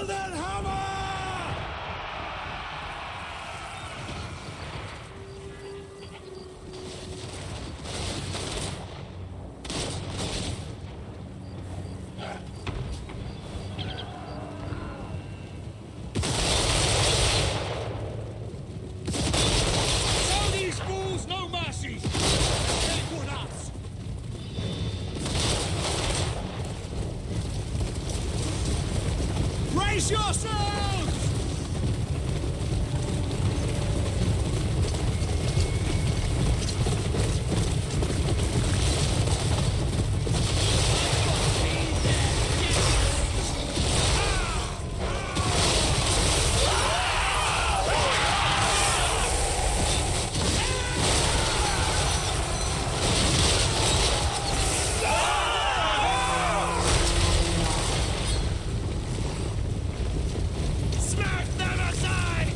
that hammer! Show these fools no mercy! They would us! Brace yourselves! Smash them aside!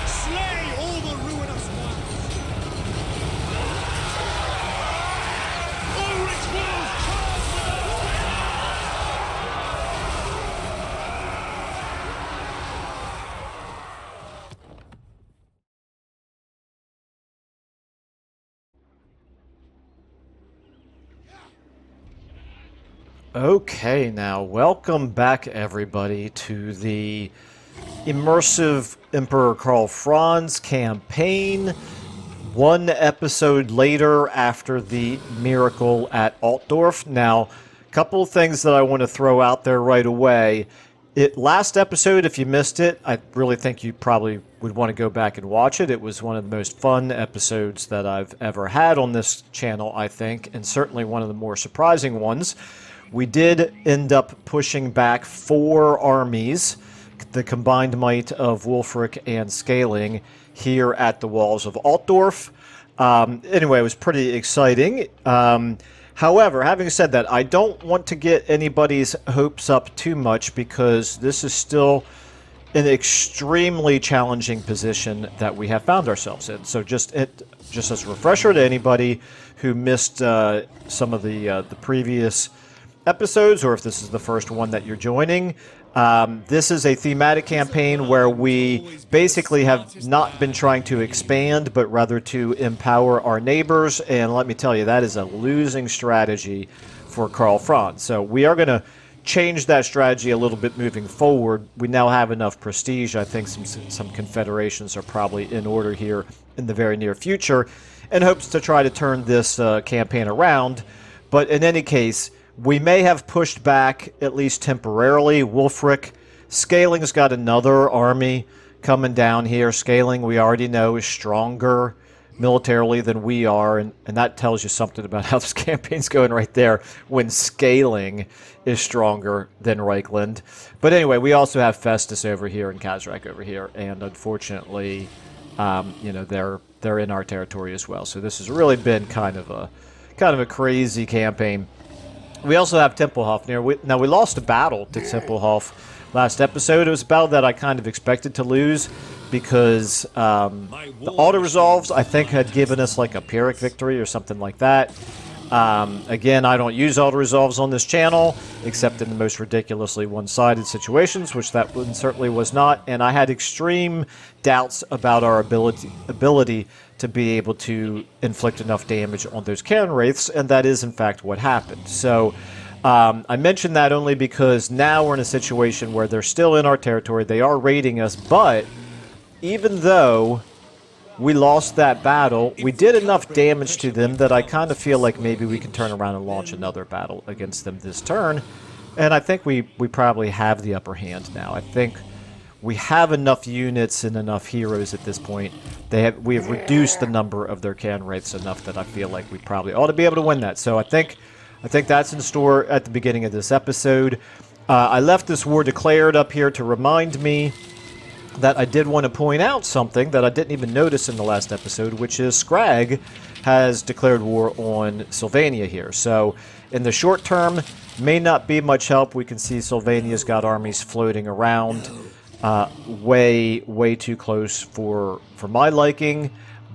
Slay all the ruinous ones! Ulrich's wolves charge with us! Okay, now welcome back everybody to the Immersive Emperor Karl Franz campaign. One episode later after the miracle at Altdorf. Now, a couple of things that I want to throw out there right away. Last episode, if you missed it, I really think you probably would want to go back and watch it. It was one of the most fun episodes that I've ever had on this channel, I think, and certainly one of the more surprising ones. We did end up pushing back 4 armies, the combined might of Wulfric and Scaling, here at the walls of Altdorf. Anyway, it was pretty exciting. However, having said that, I don't want to get anybody's hopes up too much because this is still an extremely challenging position that we have found ourselves in. So just as a refresher to anybody who missed some of the previous episodes, or if this is the first one that you're joining, this is a thematic campaign where we basically have not been trying to expand, but rather to empower our neighbors, and let me tell you, that is a losing strategy for Karl Franz. So we are going to change that strategy a little bit moving forward. We now have enough prestige. I think some confederations are probably in order here in the very near future, in hopes to try to turn this campaign around. But in any case, we may have pushed back, at least temporarily, Wulfric. Scaling's got another army coming down here. Scaling, we already know, is stronger militarily than we are, and that tells you something about how this campaign's going right there, when Scaling is stronger than Reichland. But anyway, we also have Festus over here and Kazrak over here, and unfortunately, they're in our territory as well. So this has really been kind of a crazy campaign. We also have Tempelhof near. Now, we lost a battle to Tempelhof last episode. It was a battle that I kind of expected to lose because the auto-resolves, I think, had given us like a Pyrrhic victory or something like that. Again, I don't use auto-resolves on this channel, except in the most ridiculously one-sided situations, which that one certainly was not, and I had extreme doubts about our ability to be able to inflict enough damage on those cannon wraiths, and that is in fact what happened. So I mention that only because now we're in a situation where they're still in our territory, they are raiding us, but even though we lost that battle, we did enough damage to them that I kind of feel like maybe we can turn around and launch another battle against them this turn, and I think we probably have the upper hand now. I think we have enough units and enough heroes at this point. We have reduced the number of their cannon wraiths enough that I feel like we probably ought to be able to win that. So I think I think that's in store at the beginning of this episode. I left this war declared up here to remind me that I did want to point out something that I didn't even notice in the last episode, which is Scrag has declared war on Sylvania here. So in the short term, may not be much help. We can see Sylvania's got armies floating around way too close for my liking.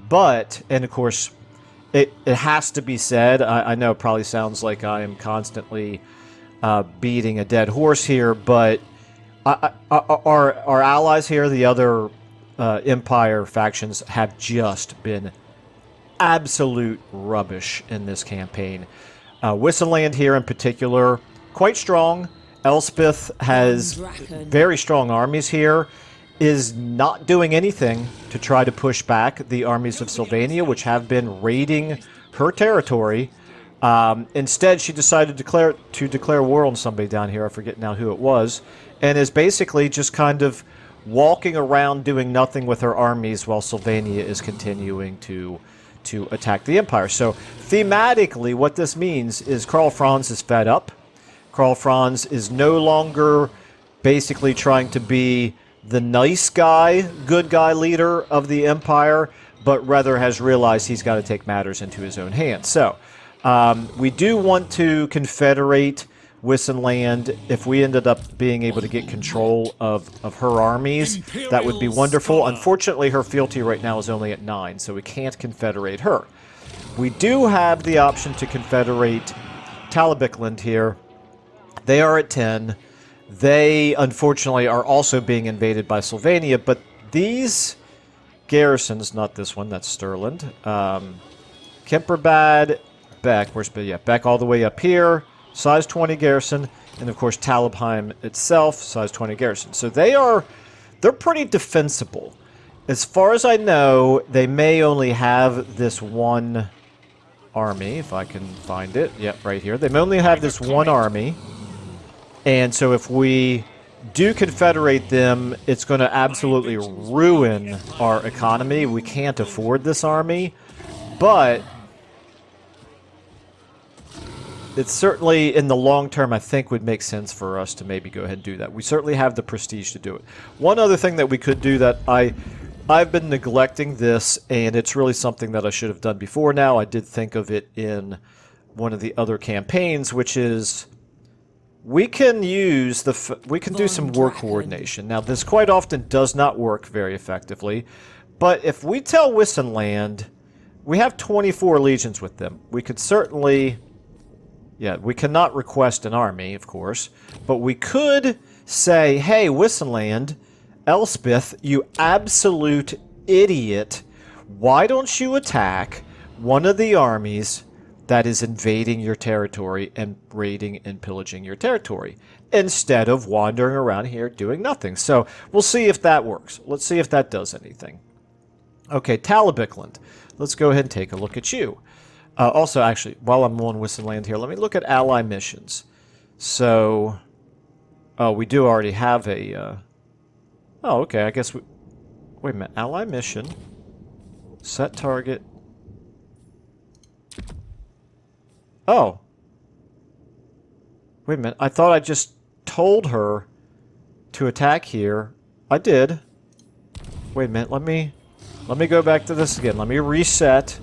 But, and of course, it has to be said, I know it probably sounds like I am constantly beating a dead horse here, but our allies here, the other Empire factions, have just been absolute rubbish in this campaign. Wissenland here in particular, quite strong. Elspeth has very strong armies here, is not doing anything to try to push back the armies of Sylvania, which have been raiding her territory. Instead, she decided to declare war on somebody down here. I forget now who it was. And is basically just kind of walking around doing nothing with her armies while Sylvania is continuing to attack the Empire. So thematically, what this means is Karl Franz is fed up. Karl Franz is no longer basically trying to be the nice guy, good guy leader of the Empire, but rather has realized he's got to take matters into his own hands. So we do want to confederate Wissenland. If we ended up being able to get control of her armies, that would be wonderful. Unfortunately, her fealty right now is only at 9, so we can't confederate her. We do have the option to confederate Talabicland here. They are at 10. They, unfortunately, are also being invaded by Sylvania, but these garrisons, not this one, that's Stirland, Kemperbad, Beck, where's Beck all the way up here, size 20 garrison, and of course Talabheim itself, size 20 garrison. So they're pretty defensible. As far as I know, they may only have this one army, if I can find it. Yep, right here. They may only have this one army. And so if we do confederate them, it's going to absolutely ruin our economy. We can't afford this army. But it's certainly, in the long term, I think would make sense for us to maybe go ahead and do that. We certainly have the prestige to do it. One other thing that we could do that I've been neglecting this, and it's really something that I should have done before now. I did think of it in one of the other campaigns, which is we can use we can do some war coordination. Now, this quite often does not work very effectively, but if we tell Wissenland, we have 24 legions with them. We could certainly, yeah, we cannot request an army, of course, but we could say, hey, Wissenland, Elspeth, you absolute idiot, why don't you attack one of the armies that is invading your territory and raiding and pillaging your territory, instead of wandering around here doing nothing. So we'll see if that works. Let's see if that does anything. Okay, Talabicland. Let's go ahead and take a look at you. Also, actually, while I'm on Wissenland here, let me look at ally missions. So, oh, we do already have a... oh, okay, I guess we... wait a minute. Ally mission. Set target. Oh. Wait a minute. I thought I just told her to attack here. I did. Wait a minute. Let me go back to this again. Let me reset.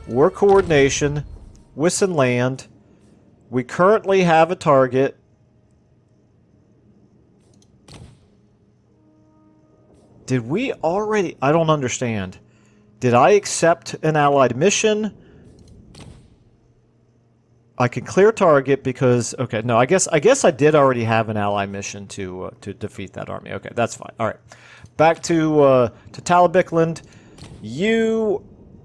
War coordination. Wissenland. We currently have a target. Did we already... I don't understand. Did I accept an allied mission? I can clear target because... okay, no, I guess I did already have an ally mission to defeat that army. Okay, that's fine. All right. Back to Talabicland.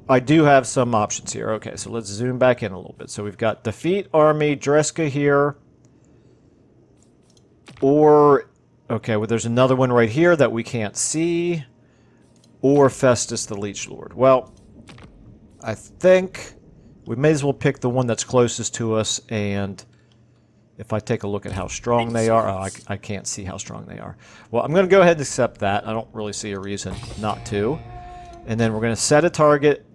I do have some options here. Okay, so let's zoom back in a little bit. So we've got defeat army Dreska here. Or... okay, well, there's another one right here that we can't see. Or Festus the Leech Lord. Well, I think we may as well pick the one that's closest to us, and if I take a look at how strong they are... oh, I can't see how strong they are. Well, I'm going to go ahead and accept that. I don't really see a reason not to. And then we're going to set a target.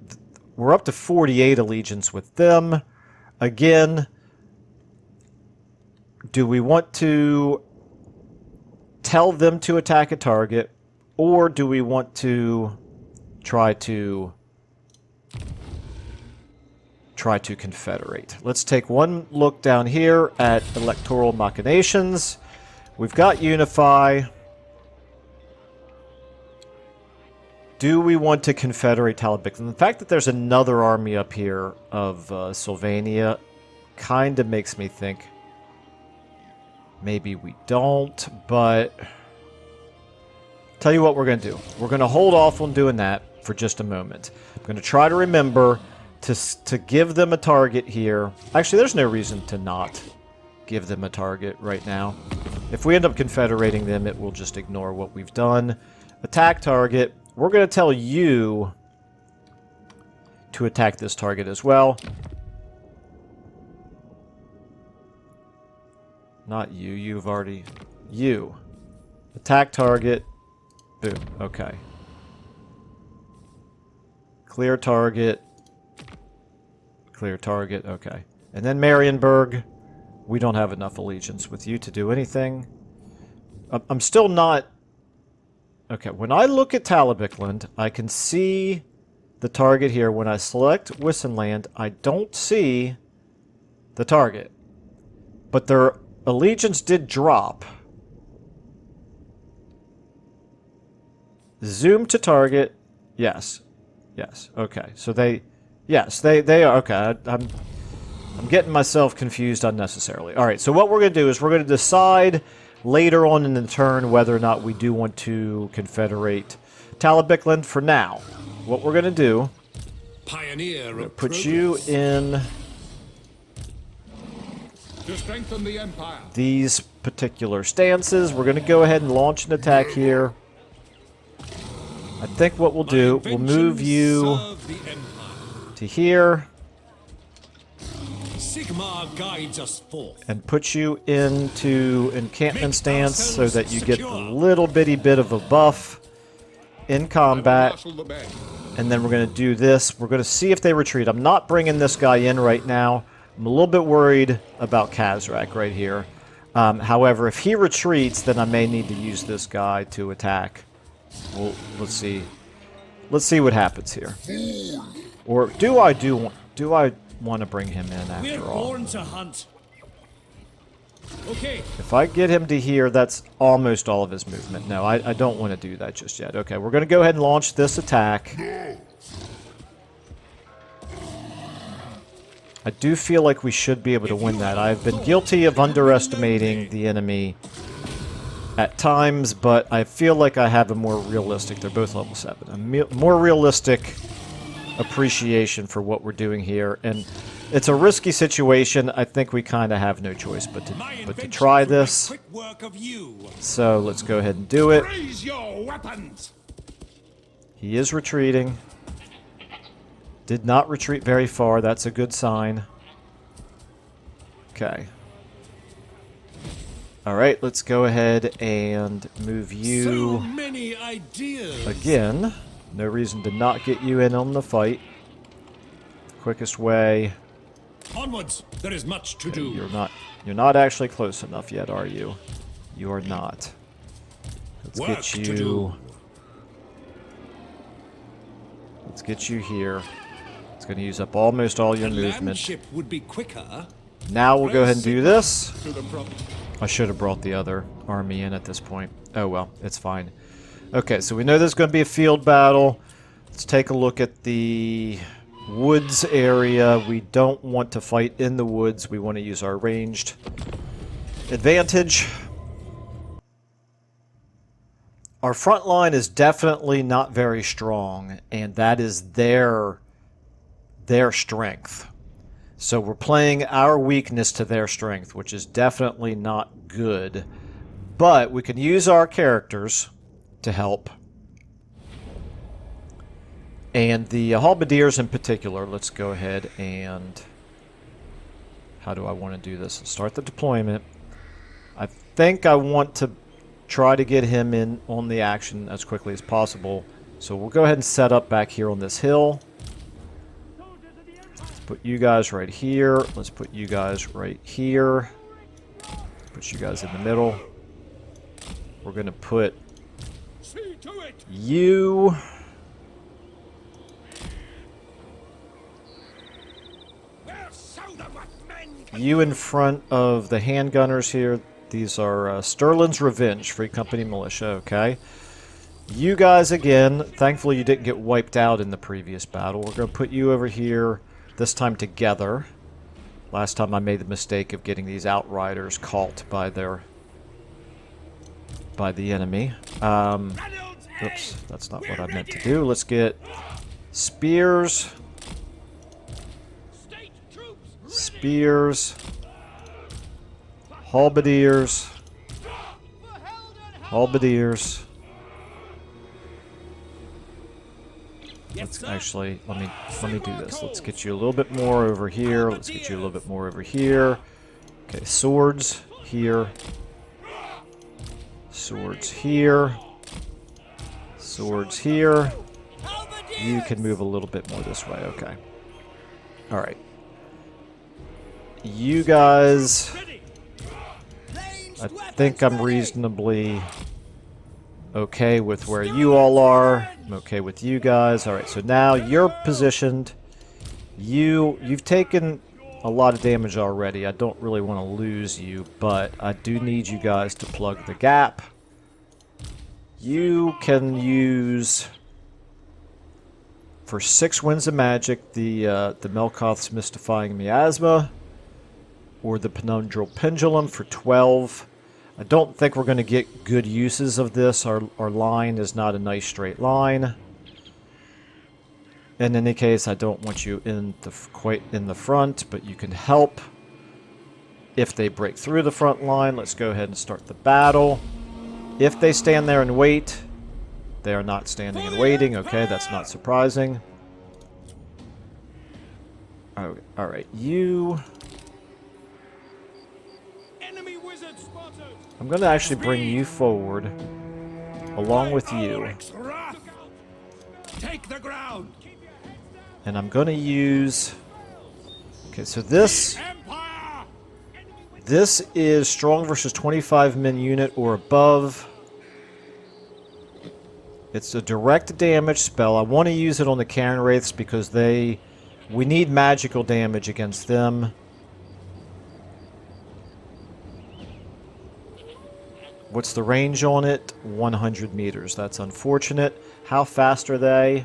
We're up to 48 allegiance with them. Again, Do we want to tell them to attack a target, or do we want to try to confederate? Let's take one look down here at electoral machinations. We've got unify. Do we want to confederate Talabik? And the fact that there's another army up here of Sylvania kind of makes me think maybe we don't, but tell you what we're going to do. We're going to hold off on doing that for just a moment. I'm going to try to remember to give them a target here. Actually, there's no reason to not give them a target right now. If we end up confederating them, it will just ignore what we've done. Attack target. We're going to tell you to attack this target as well. Not you. You've already... You. Attack target. Boom. Okay. Clear target. Clear target. Okay. And then Marienburg. We don't have enough allegiance with you to do anything. I'm still not... Okay, when I look at Talabikland, I can see the target here. When I select Wissenland, I don't see the target. But their allegiance did drop. Zoom to target. Yes. Yes. Okay. So they... Yes, they are... Okay, I'm getting myself confused unnecessarily. Alright, so what we're going to do is we're going to decide later on in the turn whether or not we do want to confederate Talabikland. For now, what we're going to do... Pioneer of put you in... to strengthen the empire. These particular stances. We're going to go ahead and launch an attack here. I think what we'll do, we'll move you to here. Sigmar guides us forth. And put you into encampment stance so that you get a little bitty bit of a buff in combat. And then we're going to do this. We're going to see if they retreat. I'm not bringing this guy in right now. I'm a little bit worried about Kazrak right here. However, if he retreats, then I may need to use this guy to attack. Well, let's see. Let's see what happens here. Or do I want to bring him in after all? Born to hunt. Okay. If I get him to here, that's almost all of his movement. No, I don't want to do that just yet. Okay, we're going to go ahead and launch this attack. I do feel like we should be able to win that. I've been guilty of underestimating the enemy at times, but I feel like I have a more realistic... They're both level 7. A more realistic appreciation for what we're doing here, and it's a risky situation. I think we kind of have no choice but to try this. So let's go ahead and do it. Raise your weapons. He is retreating. Did not retreat very far. That's a good sign. Okay. Alright, let's go ahead and move you So many ideas. again. No reason to not get you in on the fight. Quickest way. Onwards. There is much to do. You're not actually close enough yet, are you? You are not. Let's Work get to you. do. Let's get you here. It's going to use up almost all your The movement. landship would be quicker. Now we'll go ahead and do this. To the front. I should have brought the other army in at this point. Oh well, it's fine. Okay, so we know there's going to be a field battle. Let's take a look at the woods area. We don't want to fight in the woods. We want to use our ranged advantage. Our front line is definitely not very strong, and that is their strength. So we're playing our weakness to their strength, which is definitely not good. But we can use our characters to help. And the halberdiers in particular, let's go ahead and... How do I want to do this? Let's start the deployment. I think I want to try to get him in on the action as quickly as possible. So we'll go ahead and set up back here on this hill. Let's put you guys right here. Let's put you guys right here. Put you guys in the middle. We're going to put See to it. you... We'll show them what men can You in front of the handgunners here. These are Sterling's Revenge, Free Company Militia, okay? You guys again. Thankfully you didn't get wiped out in the previous battle. We're going to put you over here, this time together. Last time I made the mistake of getting these Outriders caught by the enemy. Oops, that's not what I meant to do. Let's get spears. state troops. Spears. Halberdiers. Halberdiers. Let's actually let me do this. Let's get you a little bit more over here. Let's get you a little bit more over here. Okay, swords here. Swords here. Swords here. You can move a little bit more this way. Okay. All right. You guys, I think I'm reasonably okay with where you all are. I'm okay with you guys. Alright, so now you're positioned. You've taken a lot of damage already. I don't really want to lose you, but I do need you guys to plug the gap. You can use, for 6 winds of magic, the Melkoth's Mystifying Miasma, or the Penumbral Pendulum for 12. I don't think we're going to get good uses of this. Our line is not a nice straight line. In any case, I don't want you quite in the front, but you can help if they break through the front line. Let's go ahead and start the battle. If they stand there and wait, they are not standing and waiting. Okay, that's not surprising. Oh, all right, you... I'm going to actually bring you forward, along with you. Take the ground. And I'm going to use... Okay, so this is strong versus 25 men unit or above. It's a direct damage spell. I want to use it on the Cairn Wraiths because we need magical damage against them. What's the range on it? 100 meters. That's unfortunate. How fast are they?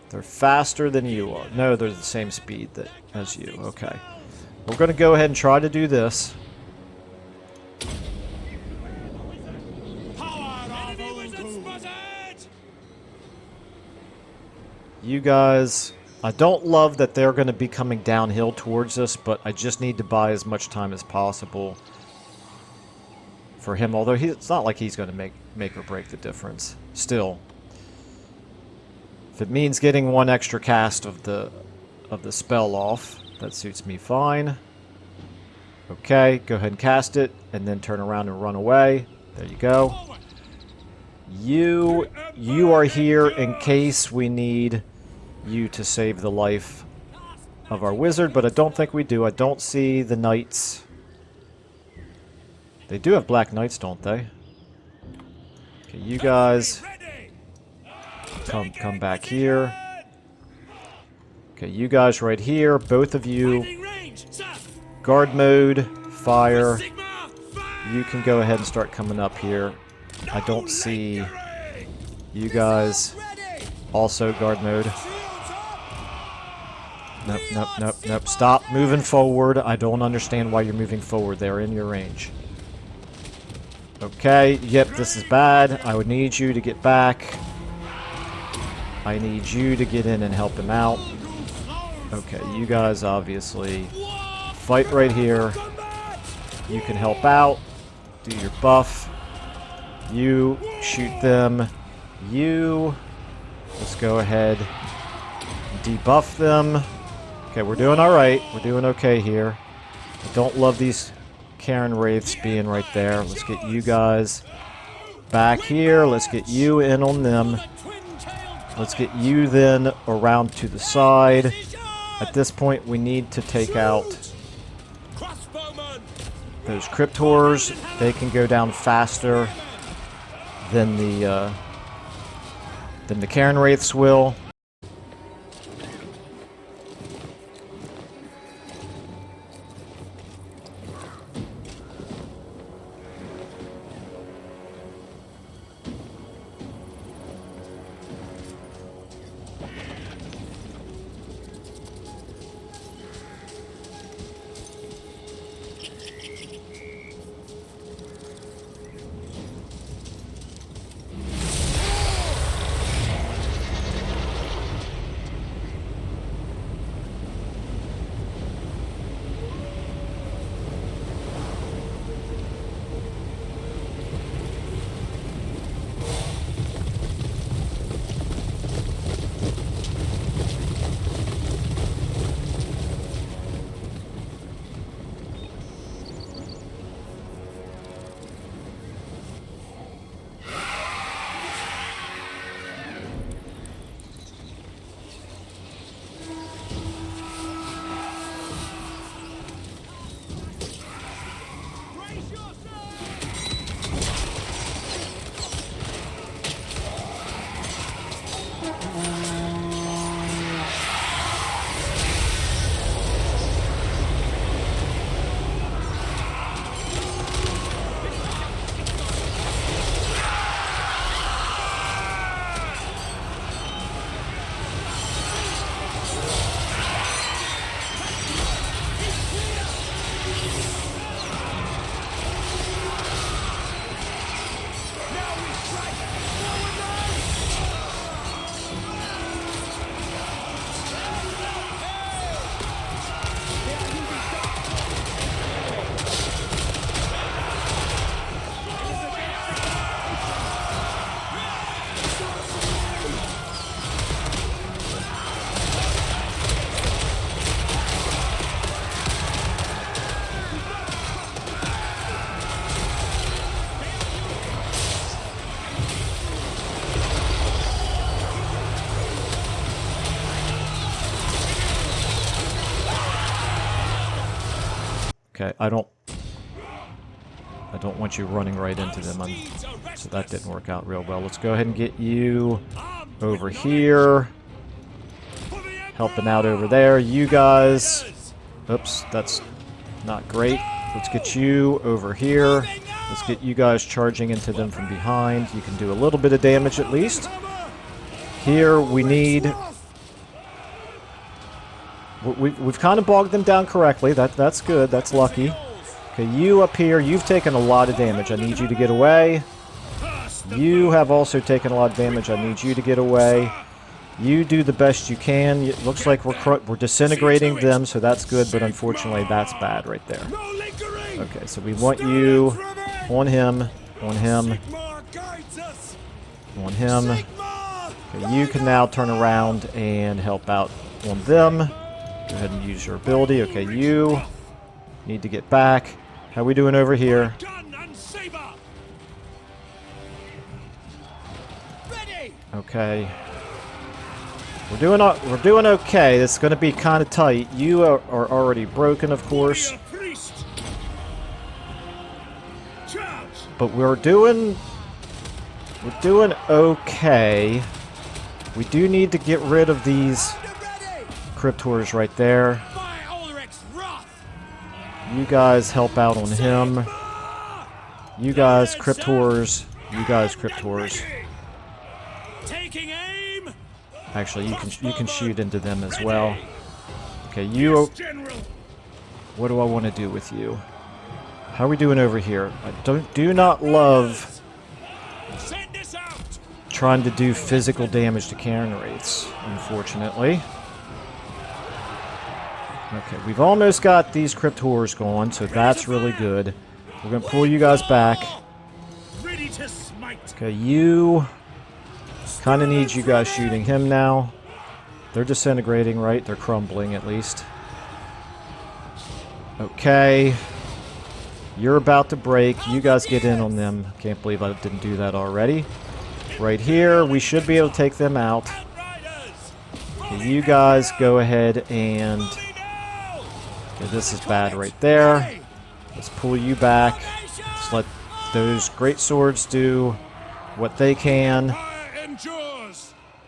They're faster than you are. No, they're the same speed as you. Okay. We're going to go ahead and try to do this. You guys, I don't love that they're going to be coming downhill towards us, but I just need to buy as much time as possible for him, although it's not like he's going to make or break the difference. Still, if it means getting one extra cast of the spell off, that suits me fine. Okay, go ahead and cast it, and then turn around and run away. There you go. You are here in case we need you to save the life of our wizard, but I don't think we do. I don't see the knights. They do have black knights, don't they? Okay, you guys come back here. Okay, you guys right here, both of you. Guard mode, fire. You can go ahead and start coming up here. I don't see you guys. Also guard mode. Nope, nope, nope, nope. Stop moving forward. I don't understand why you're moving forward. They're in your range. Okay, yep, this is bad. I would need you to get back. I need you to get in and help him out. Okay, you guys obviously fight right here. You can help out. Do your buff. You shoot them. You... Let's go ahead and debuff them. Okay, we're doing alright. We're doing okay here. I don't love these Cairn Wraiths being right there. Let's get you guys back here. Let's get you in on them. Let's get you then around to the side. At this point, we need to take out Those Cryptors, they can go down faster than the Cairn Wraiths will. Okay, I don't want you running right into them, so that didn't work out real well. Let's go ahead and get you over here, helping out over there. You guys, oops, that's not great. Let's get you over here. Let's get you guys charging into them from behind. You can do a little bit of damage at least. Here we need... We've kind of bogged them down correctly. That's good. That's lucky. Okay, you up here, you've taken a lot of damage. I need you to get away. You have also taken a lot of damage. I need you to get away. You do the best you can. It looks like we're disintegrating them, so that's good, but unfortunately that's bad right there. Okay, so we want you on him, on him, on him. Okay, you can now turn around and help out on them. Go ahead and use your ability. Okay, you need to get back. How we doing over here? Okay. We're doing okay. It's going to be kind of tight. You are already broken, of course. But we're doing okay. We do need to get rid of these Cryptors right there. You guys help out on him. You guys Cryptors. You guys Cryptors. Actually, you can shoot into them as well. Okay, you. What do I want to do with you? How are we doing over here? I do not love trying to do physical damage to Cairn Wraiths, unfortunately. Okay, we've almost got these Cryptors going, so that's really good. We're going to pull you guys back. Okay, you... kind of need you guys shooting him now. They're disintegrating, right? They're crumbling, at least. Okay. You're about to break. You guys get in on them. Can't believe I didn't do that already. Right here, we should be able to take them out. Okay, you guys go ahead and... okay, this is bad right there. Let's pull you back. Let's let those great swords do what they can.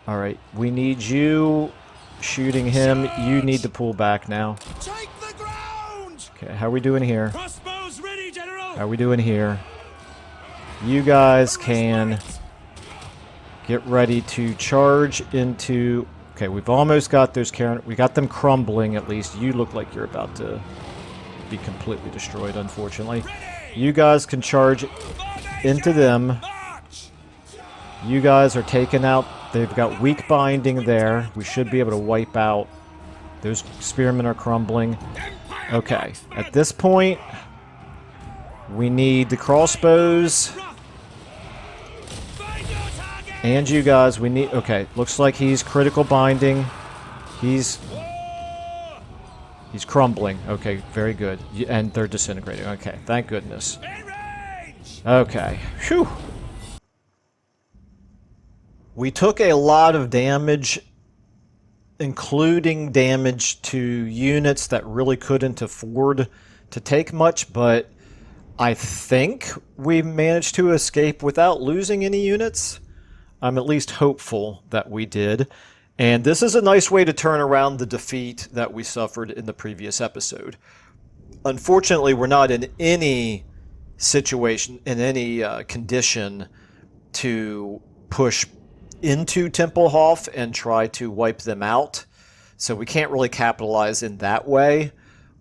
Alright, we need you shooting him. You need to pull back now. Take the ground! Okay, how are we doing here? Crossbows ready, General! How are we doing here? You guys can get ready to charge into... Okay, we've almost got those... We got them crumbling, at least. You look like you're about to be completely destroyed, unfortunately. You guys can charge into them. You guys are taken out. They've got weak binding there. We should be able to wipe out. Those spearmen are crumbling. Okay, at this point, we need the crossbows. And you guys, we need... Okay, looks like he's critical binding. He's crumbling. Okay, very good. And they're disintegrating. Okay, thank goodness. Okay, whew. We took a lot of damage, including damage to units that really couldn't afford to take much, but I think we managed to escape without losing any units. I'm at least hopeful that we did. And this is a nice way to turn around the defeat that we suffered in the previous episode. Unfortunately, we're not in any situation, in any condition to push into Tempelhof and try to wipe them out. So we can't really capitalize in that way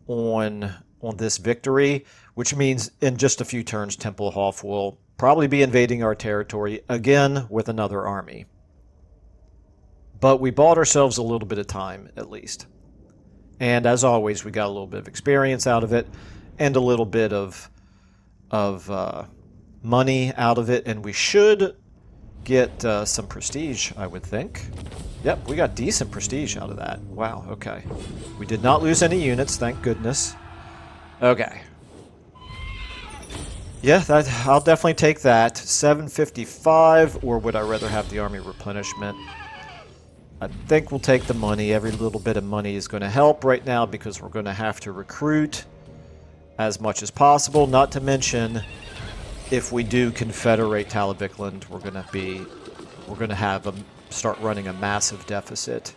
on this victory, which means in just a few turns Tempelhof will probably be invading our territory again with another army. But we bought ourselves a little bit of time, at least. And as always, we got a little bit of experience out of it and a little bit of money out of it, and we should get some prestige, I would think. Yep, we got decent prestige out of that. Wow, okay. We did not lose any units, thank goodness. Okay. Yeah, I'll definitely take that. 755, or would I rather have the army replenishment? I think we'll take the money. Every little bit of money is going to help right now because we're going to have to recruit as much as possible. Not to mention, if we do confederate Talabicland, we're going to have start running a massive deficit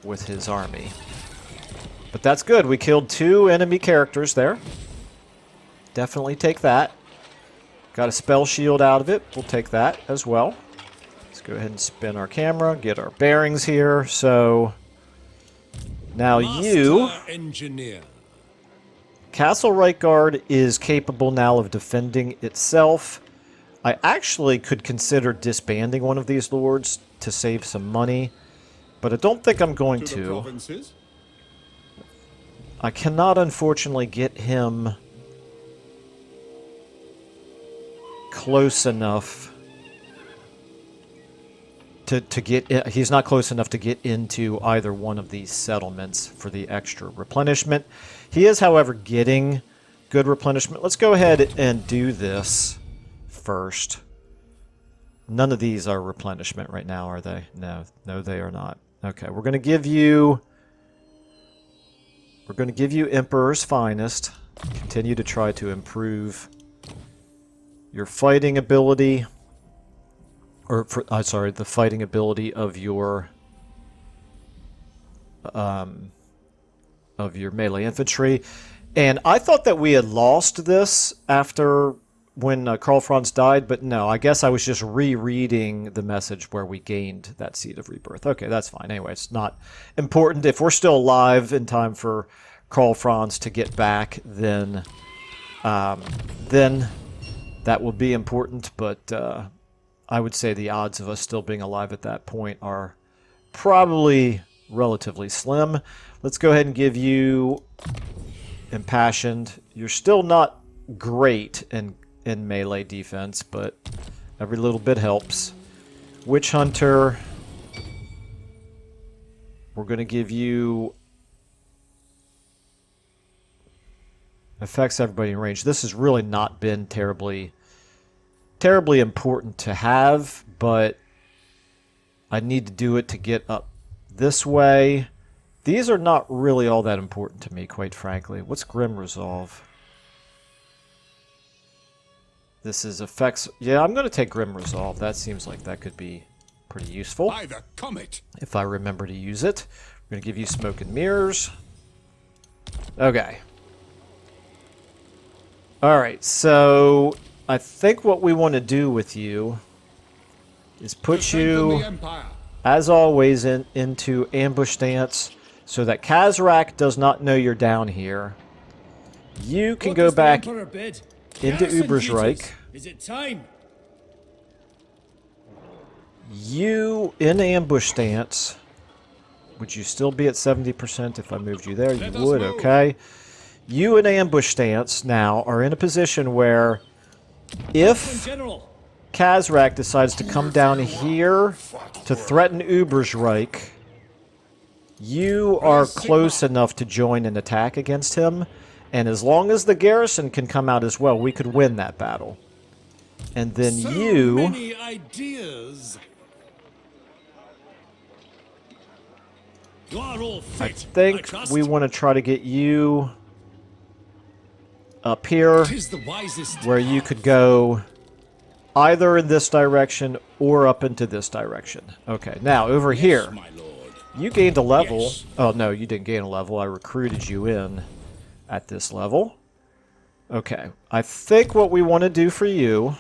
with his army. But that's good. We killed 2 enemy characters there. Definitely take that. Got a spell shield out of it. We'll take that as well. Let's go ahead and spin our camera, get our bearings here. So now you, engineer. Castle Reichgard is capable now of defending itself. I actually could consider disbanding one of these lords to save some money, but I don't think I'm going to. I cannot, unfortunately, get him close enough to get... He's not close enough to get into either one of these settlements for the extra replenishment. He is, however, getting good replenishment. Let's go ahead and do this first. None of these are replenishment right now, are they? No, they are not. Okay, we're going to give you... We're going to give you Emperor's Finest. Continue to try to improve your fighting ability. Or, sorry, the fighting ability of your melee infantry. And I thought that we had lost this after when Karl Franz died, but no, I guess I was just rereading the message where we gained that Seed of Rebirth. Okay, that's fine. Anyway, it's not important. If we're still alive in time for Karl Franz to get back, then that will be important, but I would say the odds of us still being alive at that point are probably relatively slim. Let's go ahead and give you Impassioned. You're still not great in melee defense, but every little bit helps. Witch Hunter. We're going to give you... Affects everybody in range. This has really not been terribly important to have, but I need to do it to get up this way. These are not really all that important to me, quite frankly. What's Grim Resolve? This is effects. Yeah, I'm going to take Grim Resolve. That seems like that could be pretty useful. By the comet. If I remember to use it. I'm going to give you Smoke and Mirrors. Okay. Alright, so I think what we want to do with you is put you, as always, into ambush stance so that Kazrak does not know you're down here. You can go back into Ubersreich. Is it time? You in ambush stance. Would you still be at 70% if I moved you there? You would, okay. You in ambush stance now are in a position where if Kazrak decides to come down here to threaten Ubersreich, you are close enough to join an attack against him. And as long as the garrison can come out as well, we could win that battle. And then you... many ideas. You are all fit, I think we want to try to get you up here, where you could go either in this direction or up into this direction. Okay, now over here, you gained a level. Yes. Oh, no, you didn't gain a level. I recruited you in at this level. Okay, I think what we want to do for you...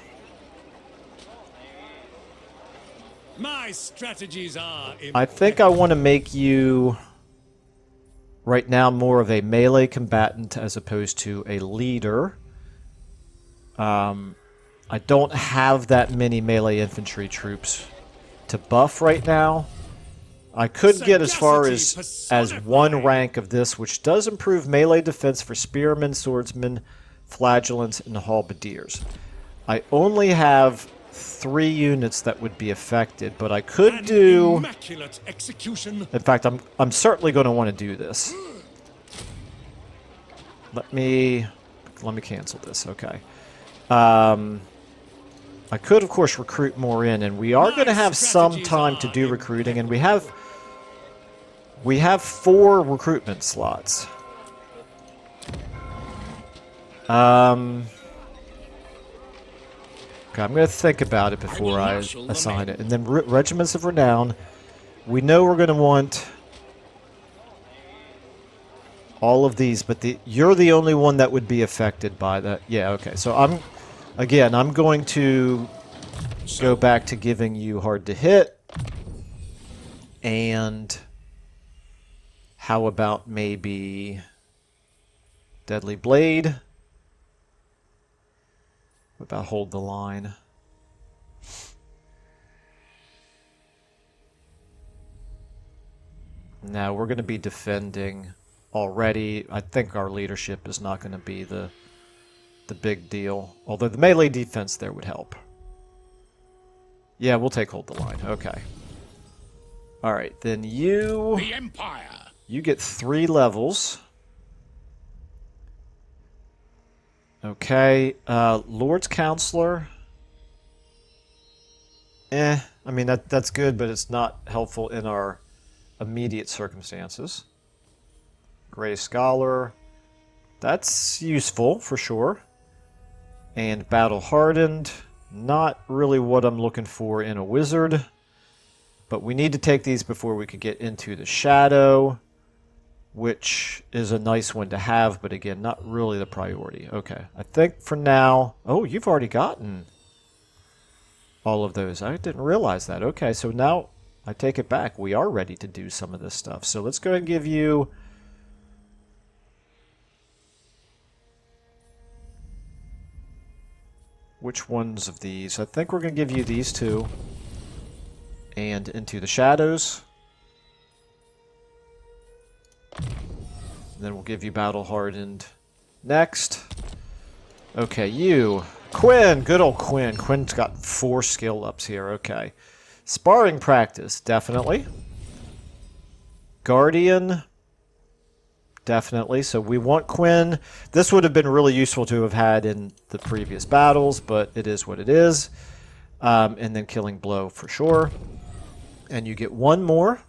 My strategies are... I think I want to make you, right now, more of a melee combatant as opposed to a leader. I don't have that many melee infantry troops to buff right now. I could get as far as one rank of this, which does improve melee defense for spearmen, swordsmen, flagellants, and halberdiers. I only have 3 units that would be affected, but I could do... immaculate execution. In fact, I'm certainly going to want to do this. Let me cancel this. Okay. I could, of course, recruit more in, and we are going to have some time to do recruiting, and we have 4 recruitment slots. Okay, I'm going to think about it before I assign it. And then Regiments of Renown. We know we're going to want all of these, but you're the only one that would be affected by that. Yeah, okay. So I'm going to go back to giving you hard to hit. And how about maybe Deadly Blade? What about Hold the Line? Now we're going to be defending already. I think our leadership is not going to be the big deal. Although the melee defense there would help. Yeah, we'll take Hold the Line. Okay. Alright, then you... The Empire! You get 3 levels. Okay, Lord's Counselor. I mean, that's good, but it's not helpful in our immediate circumstances. Grey Scholar. That's useful, for sure. And Battle Hardened. Not really what I'm looking for in a wizard. But we need to take these before we could get into the Shadow, which is a nice one to have, but again, not really the priority. Okay, I think for now... Oh, you've already gotten all of those. I didn't realize that. Okay, so now I take it back. We are ready to do some of this stuff. So let's go ahead and give you... Which ones of these? I think we're going to give you these 2. And Into the Shadows. Then we'll give you Battle Hardened next. Okay, you. Quinn! Good old Quinn. Quinn's got 4 skill ups here. Okay. Sparring Practice. Definitely. Guardian. Definitely. So we want Quinn. This would have been really useful to have had in the previous battles, but it is what it is. And then Killing Blow for sure. And you get 1 more.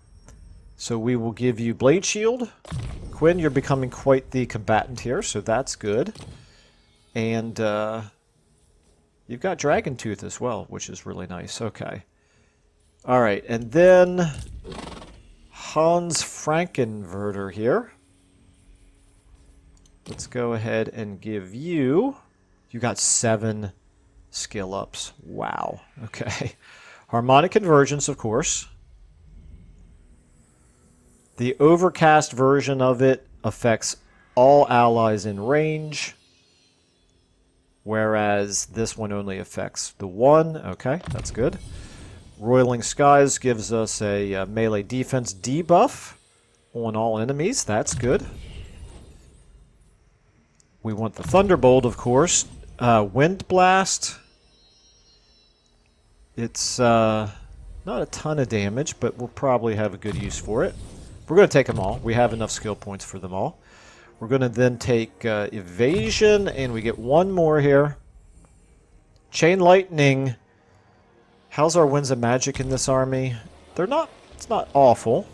So we will give you Blade Shield. Quinn, you're becoming quite the combatant here, so that's good. And You've got Dragon Tooth as well, which is really nice. Okay. All right, and then Hans Frankenwerder here. Let's go ahead and give you... You got 7 skill ups. Wow. Okay. Harmonic Convergence, of course. The overcast version of it affects all allies in range, whereas this one only affects the one. Okay, that's good. Roiling Skies gives us a melee defense debuff on all enemies. That's good. We want the Thunderbolt, of course. Wind Blast. It's not a ton of damage, but we'll probably have a good use for it. We're going to take them all. We have enough skill points for them all. We're going to then take Evasion, and we get one more here. Chain Lightning. How's our Winds of Magic in this army? They're not... It's not awful.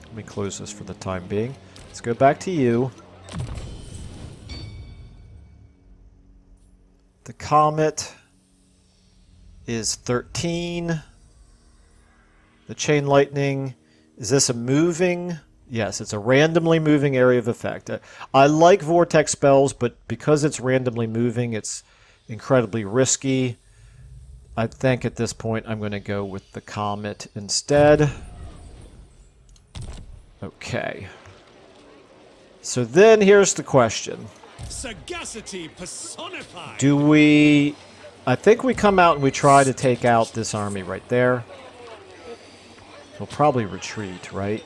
Let me close this for the time being. Let's go back to you. The Comet is 13. The Chain Lightning, is this a moving? Yes, it's a randomly moving area of effect. I like Vortex spells, but because it's randomly moving, it's incredibly risky. I think at this point I'm going to go with the Comet instead. Okay. So then here's the question. Sagacity personified. Do we... I think we come out and we try to take out this army right there. We'll probably retreat, right?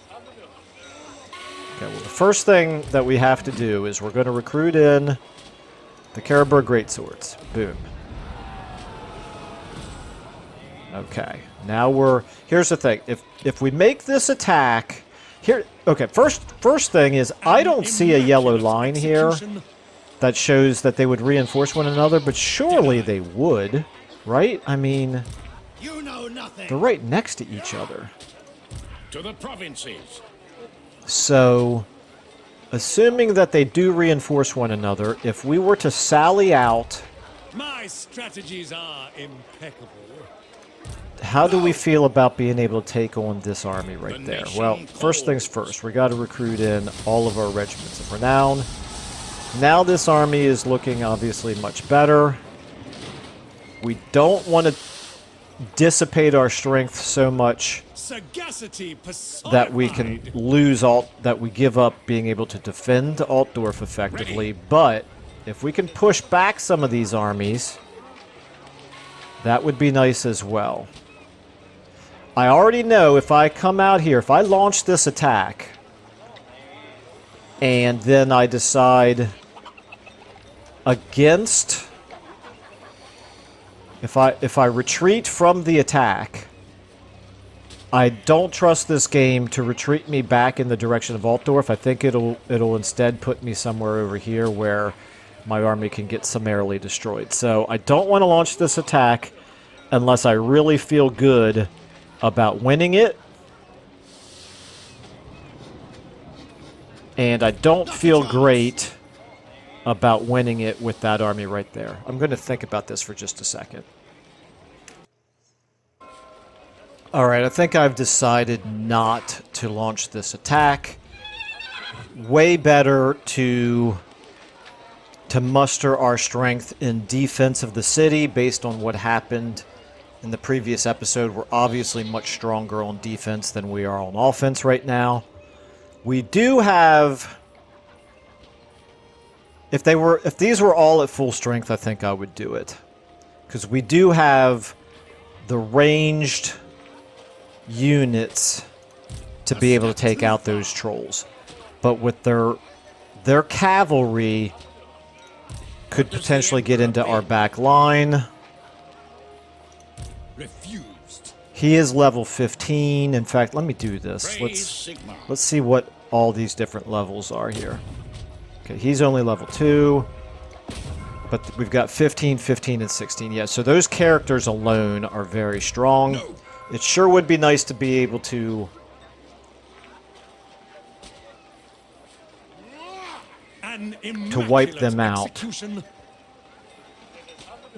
Okay, well, the first thing that we have to do is we're going to recruit in the Caribur Greatswords. Boom. Okay, now we're... Here's the thing. If we make this attack... Here, okay, first thing is I don't see a yellow line here that shows that they would reinforce one another, but surely they would, right? I mean, You know nothing. they're right next to each other. To the provinces. So, assuming that they do reinforce one another, if we were to sally out, My strategies are impeccable. how do we feel about being able to take on this army right there? Well, first things first, we got to recruit in all of our regiments of renown. Now this army is looking obviously much better. We don't want to dissipate our strength so much Sagacity personified. that we can lose that we give up being able to defend Altdorf effectively. But if we can push back some of these armies, that would be nice as well. I already know if I come out here, if I launch this attack, and then I decide against... If I retreat from the attack, I don't trust this game to retreat me back in the direction of Altdorf. I think it'll instead put me somewhere over here where my army can get summarily destroyed. So I don't want to launch this attack unless I really feel good about winning it. And I don't feel great about winning it with that army right there. I'm going to think about this for just a second. Alright, I think I've decided not to launch this attack. Way better to muster our strength in defense of the city based on what happened in the previous episode. We're obviously much stronger on defense than we are on offense right now. We do have... If these were all at full strength, I think I would do it. Because we do have the ranged units to be able to take out those trolls. But with their cavalry could potentially get into our back line. Refused. He is level 15. In fact, let me do this. Let's see what all these different levels are here. Okay, he's only level 2. But we've got 15, 15, and 16. Yeah, so those characters alone are very strong. No. It sure would be nice to be able to... An wipe them immaculate out. execution.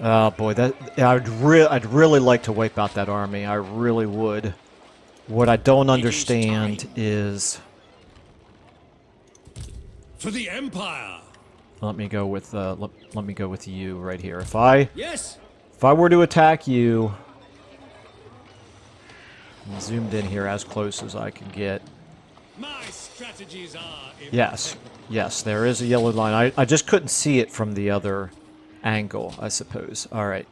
Oh boy, I'd really like to wipe out that army. I really would. What I don't understand is... For the Empire. Let me go with let me go with you right here. If I Yes. were to attack you, I'm zoomed in here as close as I can get. My strategies are Yes, yes, there is a yellow line. I just couldn't see it from the other angle, I suppose. All right.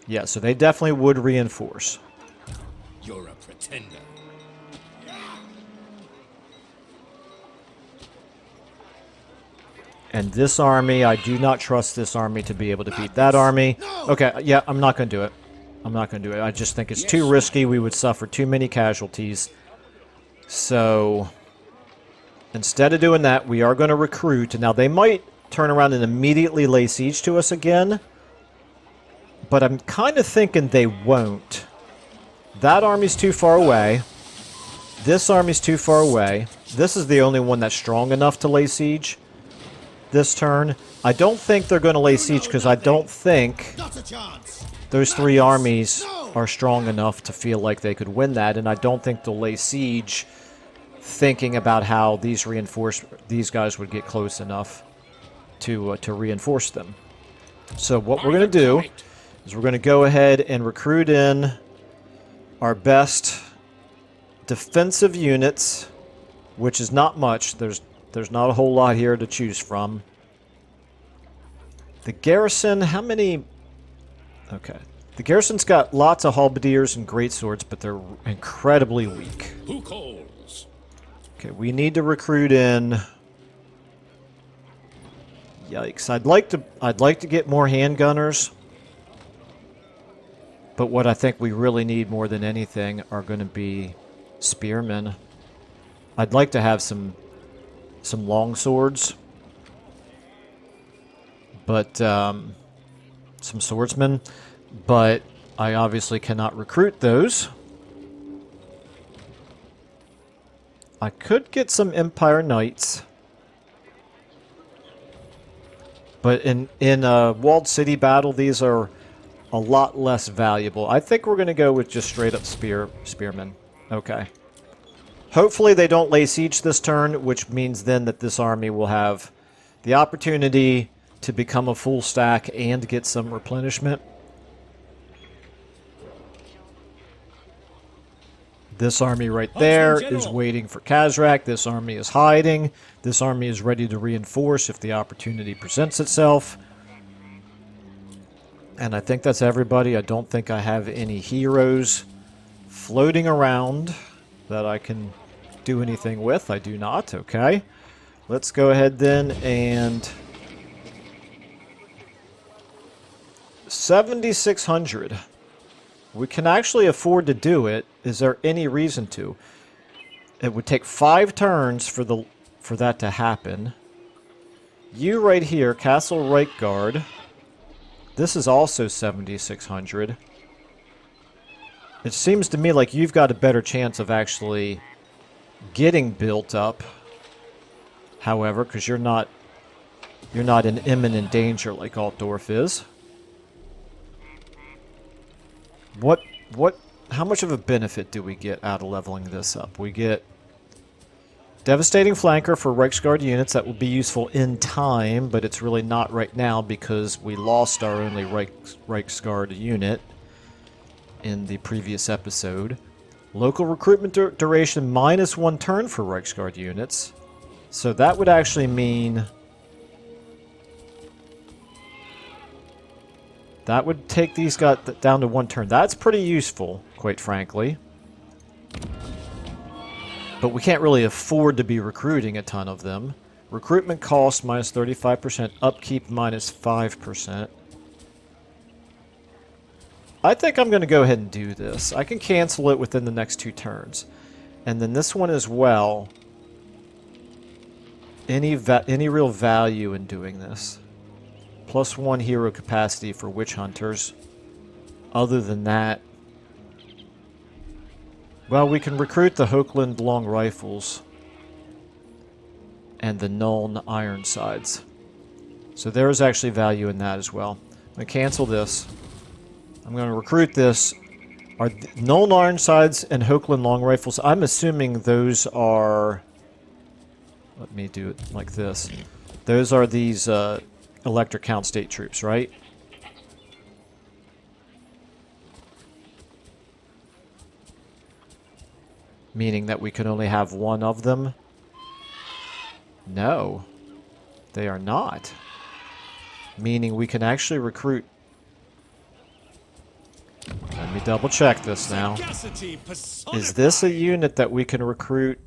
Yeah, so they definitely would reinforce. You're a pretender. And this army, I do not trust this army to be able to beat that army. Okay, yeah, I'm not going to do it. I'm not going to do it. I just think it's too risky. We would suffer too many casualties. So, instead of doing that, we are going to recruit. Now, they might turn around and immediately lay siege to us again. But I'm kind of thinking they won't. That army's too far away. This army's too far away. This is the only one that's strong enough to lay siege this turn. I don't think they're going to lay siege because I don't think those three armies are strong enough to feel like they could win that, and I don't think they'll lay siege thinking about how these guys would get close enough to reinforce them. So what we're going to do is we're going to go ahead and recruit in our best defensive units, which is not much. There's not a whole lot here to choose from. The garrison, how many... Okay. The garrison's got lots of halberdiers and greatswords, but they're incredibly weak. Who calls? Okay, we need to recruit in... Yikes. I'd like to get more handgunners. But what I think we really need more than anything are going to be spearmen. I'd like to have some long swords, but some swordsmen, but I obviously cannot recruit those. I could get some Empire Knights, but in a walled city battle, these are a lot less valuable. I think we're going to go with just straight up spearmen. Okay. Hopefully they don't lay siege this turn, which means then that this army will have the opportunity to become a full stack and get some replenishment. This army right there is waiting for Khazrak. This army is hiding. This army is ready to reinforce if the opportunity presents itself. And I think that's everybody. I don't think I have any heroes floating around that I can do anything with. I do not. Okay. Let's go ahead then and 7,600. We can actually afford to do it. Is there any reason to? It would take 5 turns for that to happen. You right here, Castle Reichgard. This is also 7,600. It seems to me like you've got a better chance of actually getting built up, however, because you're not in imminent danger like Altdorf is. How much of a benefit do we get out of leveling this up? We get devastating flanker for Reichsguard units. That will be useful in time, but it's really not right now because we lost our only Reichsguard unit in the previous episode. Local recruitment duration -1 turn for Reichsguard units. So that would actually mean... that would take these guys down to 1 turn. That's pretty useful, quite frankly. But we can't really afford to be recruiting a ton of them. Recruitment cost -35%, upkeep -5%. I think I'm going to go ahead and do this. I can cancel it within the next 2 turns. And then this one as well. Any real value in doing this? +1 hero capacity for witch hunters. Other than that, well, we can recruit the Hochland long rifles and the Nuln Ironsides. So there is actually value in that as well. I'm going to cancel this. I'm going to recruit this. Are Nolan Ironsides and Hokeland Long Rifles, I'm assuming those are... Let me do it like this. Those are these Electric Count State troops, right? Meaning that we can only have one of them? No. They are not. Meaning we can actually recruit... Let me double check this now. Is this a unit that we can recruit?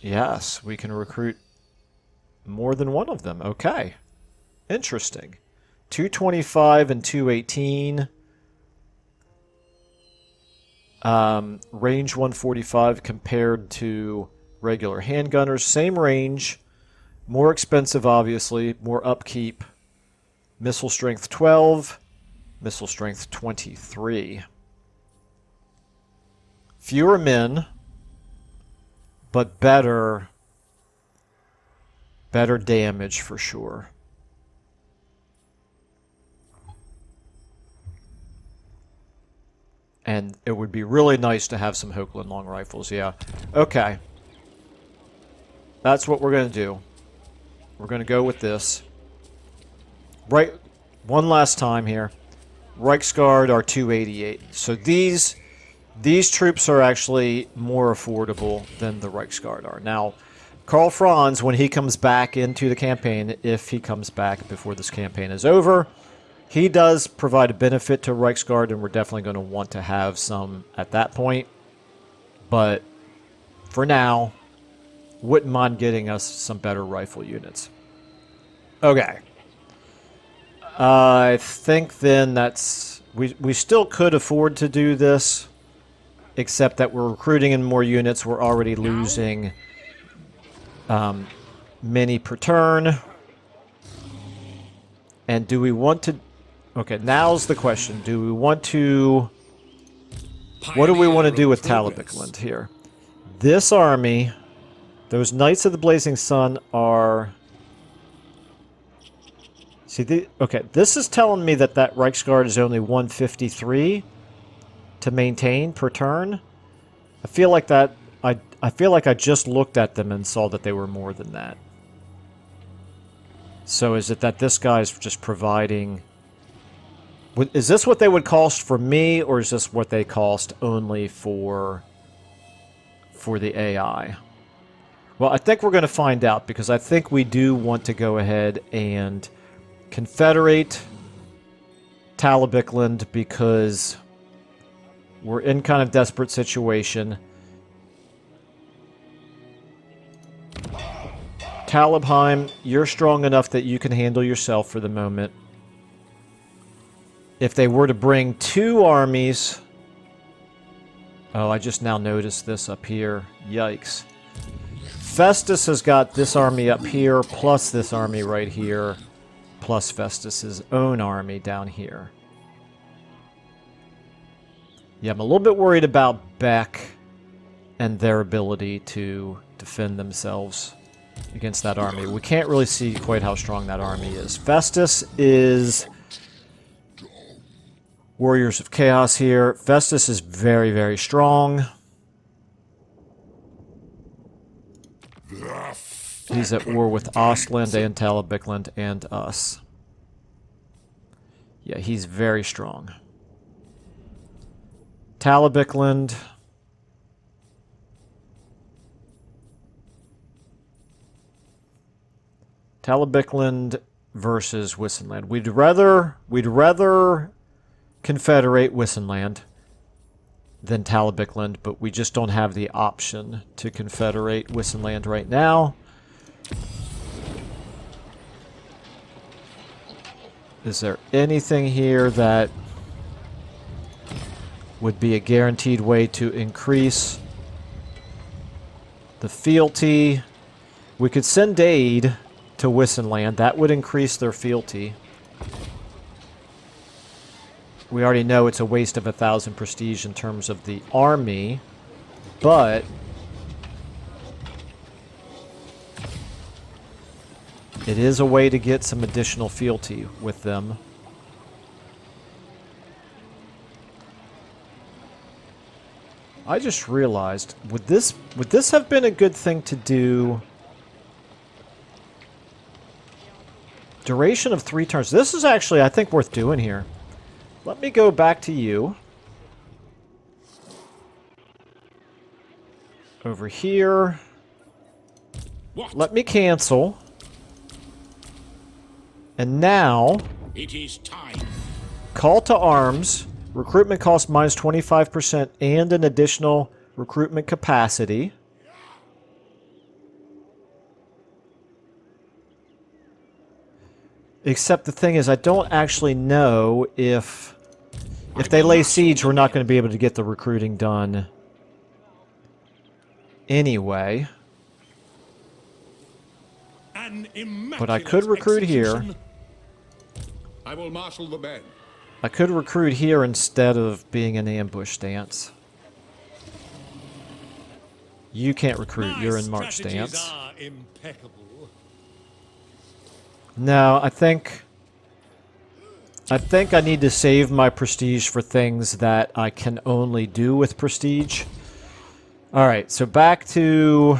Yes, we can recruit more than one of them. Okay. Interesting. 225 and 218. Range 145 compared to regular handgunners. Same range. More expensive, obviously. More upkeep. Missile strength 12. Missile strength 23. Fewer men, but better damage for sure. And it would be really nice to have some Hokeland long rifles, yeah. Okay. That's what we're going to do. We're going to go with this. Right, one last time here. Reichsguard are 288. So these troops are actually more affordable than the Reichsguard are. Now, Karl Franz, when he comes back into the campaign, if he comes back before this campaign is over, he does provide a benefit to Reichsguard, and we're definitely going to want to have some at that point. But for now, wouldn't mind getting us some better rifle units. Okay. I think then that's... We still could afford to do this, except that we're recruiting in more units. We're already losing many per turn. And do we want to... Okay, now's the question. Do we want to... What do we want to do with Talabheland here? This army, those Knights of the Blazing Sun are... See, okay, this is telling me that Reichsguard is only 153 to maintain per turn. I feel like that... I feel like I just looked at them and saw that they were more than that. So is it that this guy's just providing... Is this what they would cost for me, or is this what they cost only for the AI? Well, I think we're going to find out, because I think we do want to go ahead and confederate Talabheland, because we're in kind of desperate situation. Talabheim, you're strong enough that you can handle yourself for the moment. If they were to bring two armies... Oh, I just now noticed this up here. Yikes. Festus has got this army up here, plus this army right here, plus Festus's own army down here. Yeah, I'm a little bit worried about Beck and their ability to defend themselves against that army. We can't really see quite how strong that army is. Festus is... Warriors of Chaos here. Festus is very, very strong. He's at war with Ostland and Talabheland and us. Yeah, he's very strong. Talabheland. Talabheland versus Wissenland. We'd rather confederate Wissenland than Talabheland, but we just don't have the option to confederate Wissenland right now. Is there anything here that would be a guaranteed way to increase the fealty? We could send aid to Wissenland. That would increase their fealty. We already know it's a waste of 1,000 prestige in terms of the army, but it is a way to get some additional fealty with them. I just realized, would this have been a good thing to do? Duration of 3 turns. This is actually, I think, worth doing here. Let me go back to you. Over here. What? Let me cancel. And now, It is time. call to arms. Recruitment cost minus 25% and an additional recruitment capacity. Except the thing is, I don't actually know if they lay siege, we're not going to be able to get the recruiting done anyway. But I could recruit here. I will marshal the men. I could recruit here instead of being an ambush stance. You can't recruit, you're in march stance. Are impeccable. No, I think I need to save my prestige for things that I can only do with prestige. Alright, so back to...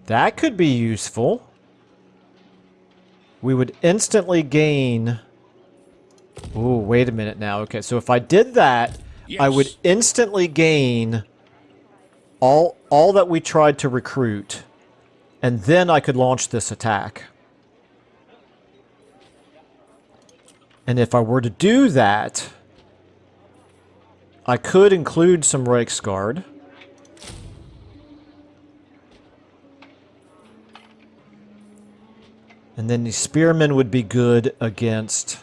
That could be useful. We would instantly gain... Ooh, wait a minute now. Okay, so if I did that, yes, I would instantly gain all that we tried to recruit, and then I could launch this attack. And if I were to do that, I could include some Reichsguard. And then the spearmen would be good against...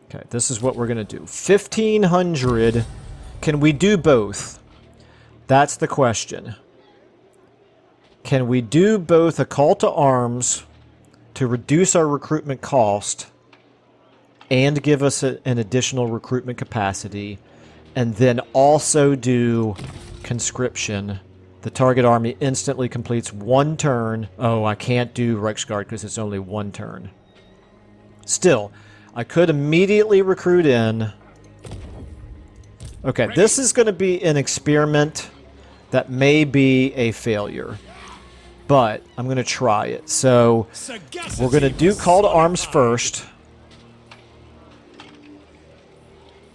Okay, this is what we're going to do. 1,500. Can we do both? That's the question. Can we do both a call to arms to reduce our recruitment cost and give us an additional recruitment capacity, and then also do conscription? The target army instantly completes 1 turn. Oh, I can't do Reichsguard because it's only 1 turn. Still, I could immediately recruit in. Okay, this is going to be an experiment that may be a failure, but I'm going to try it. So we're going to do call to arms first.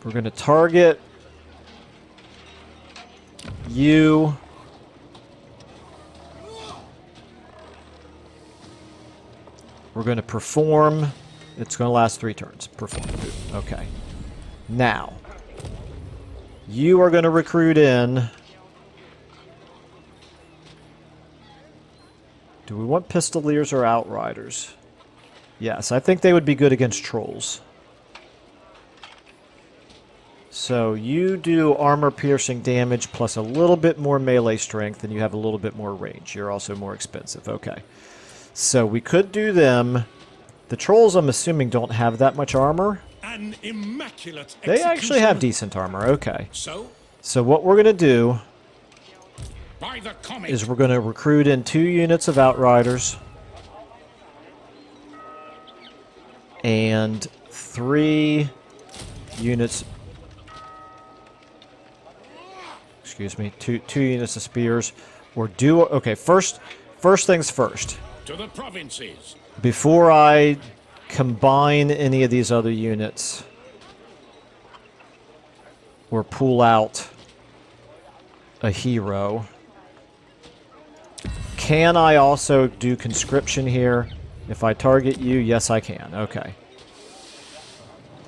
We're going to target you. We're going to perform. It's going to last 3 turns. Perform. Okay. Now, you are going to recruit in. Do we want Pistoliers or Outriders? Yes, I think they would be good against Trolls. So you do armor-piercing damage plus a little bit more melee strength, and you have a little bit more range. You're also more expensive. Okay. So we could do them. The Trolls, I'm assuming, don't have that much armor. An immaculate They actually have decent armor. Okay. So what we're going to do by the comet is we're going to recruit in 2 units of Outriders and 3 units... Excuse me. 2 units of Spears. Or do... Okay, first things first. to the provinces. Before I combine any of these other units or pull out a hero, can I also do conscription here? If I target you, yes I can. Okay.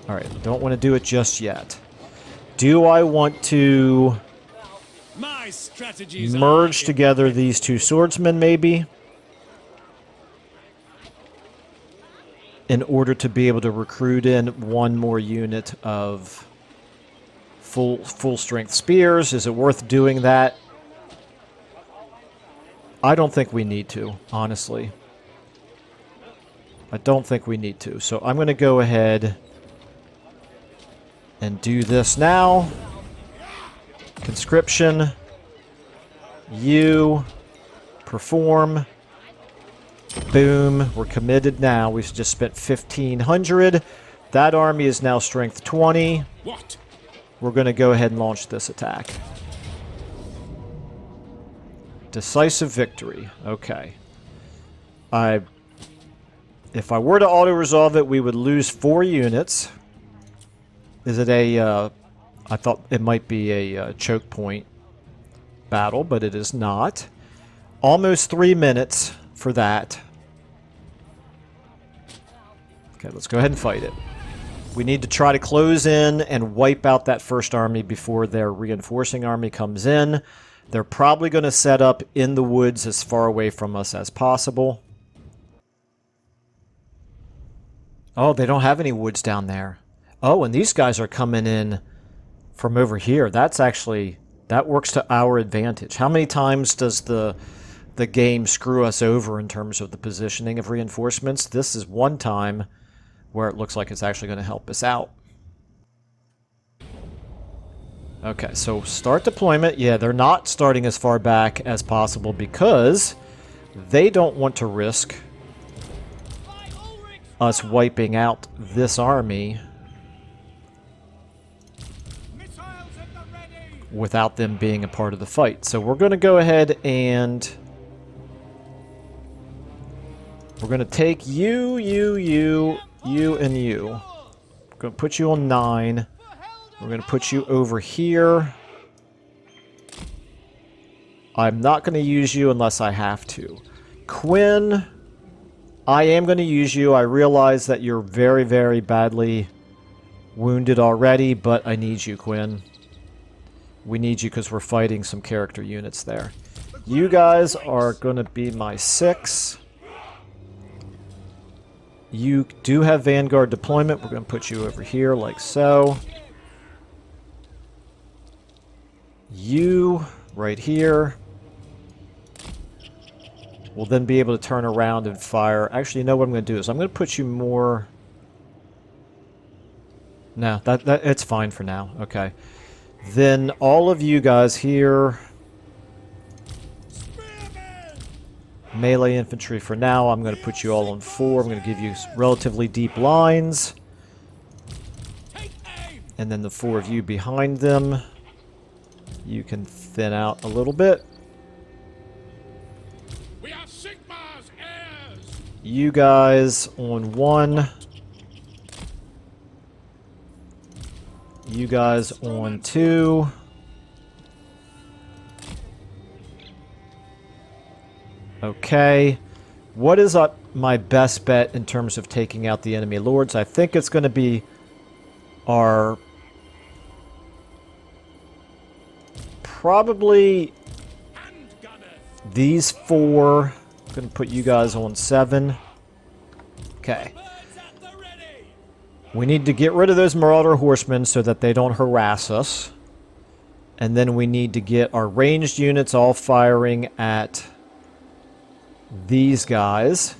Alright, don't want to do it just yet. Do I want to My strategies merge are together these 2 swordsmen maybe? In order to be able to recruit in 1 more unit of full strength spears. Is it worth doing that? I don't think we need to, honestly. I don't think we need to. So I'm going to go ahead and do this now. Conscription. You perform. Boom. We're committed now. We've just spent 1,500. That army is now strength 20. What? We're going to go ahead and launch this attack. Decisive victory. Okay. If I were to auto-resolve it, we would lose 4 units. Is it a... I thought it might be a choke point battle, but it is not. Almost 3 minutes for that. Okay, let's go ahead and fight it. We need to try to close in and wipe out that first army before their reinforcing army comes in. They're probably going to set up in the woods as far away from us as possible. Oh, they don't have any woods down there. Oh, and these guys are coming in from over here. That's actually... that works to our advantage. How many times does the game screw us over in terms of the positioning of reinforcements? This is one time where it looks like it's actually going to help us out. Okay, so start deployment. Yeah, they're not starting as far back as possible because they don't want to risk us wiping out this army without them being a part of the fight. So we're going to go ahead and we're going to take you, and you. We're going to put you on 9. We're going to put you over here. I'm not going to use you unless I have to. Quinn, I am going to use you. I realize that you're very, very badly wounded already, but I need you, Quinn. We need you because we're fighting some character units there. You guys are going to be my 6. You do have Vanguard deployment. We're going to put you over here like so. You right here. We'll then be able to turn around and fire. Actually, you know what I'm going to do is I'm going to put you more... No, it's fine for now. Okay. Then all of you guys here... melee infantry for now. I'm going to put you all on 4. I'm going to give you relatively deep lines. And then the 4 of you behind them. You can thin out a little bit. We are Sigmar's heirs. You guys on 1. You guys on 2. Okay. What is my best bet in terms of taking out the enemy lords? I think it's going to be our... probably these 4. I'm going to put you guys on 7. Okay. We need to get rid of those Marauder Horsemen so that they don't harass us. And then we need to get our ranged units all firing at these guys.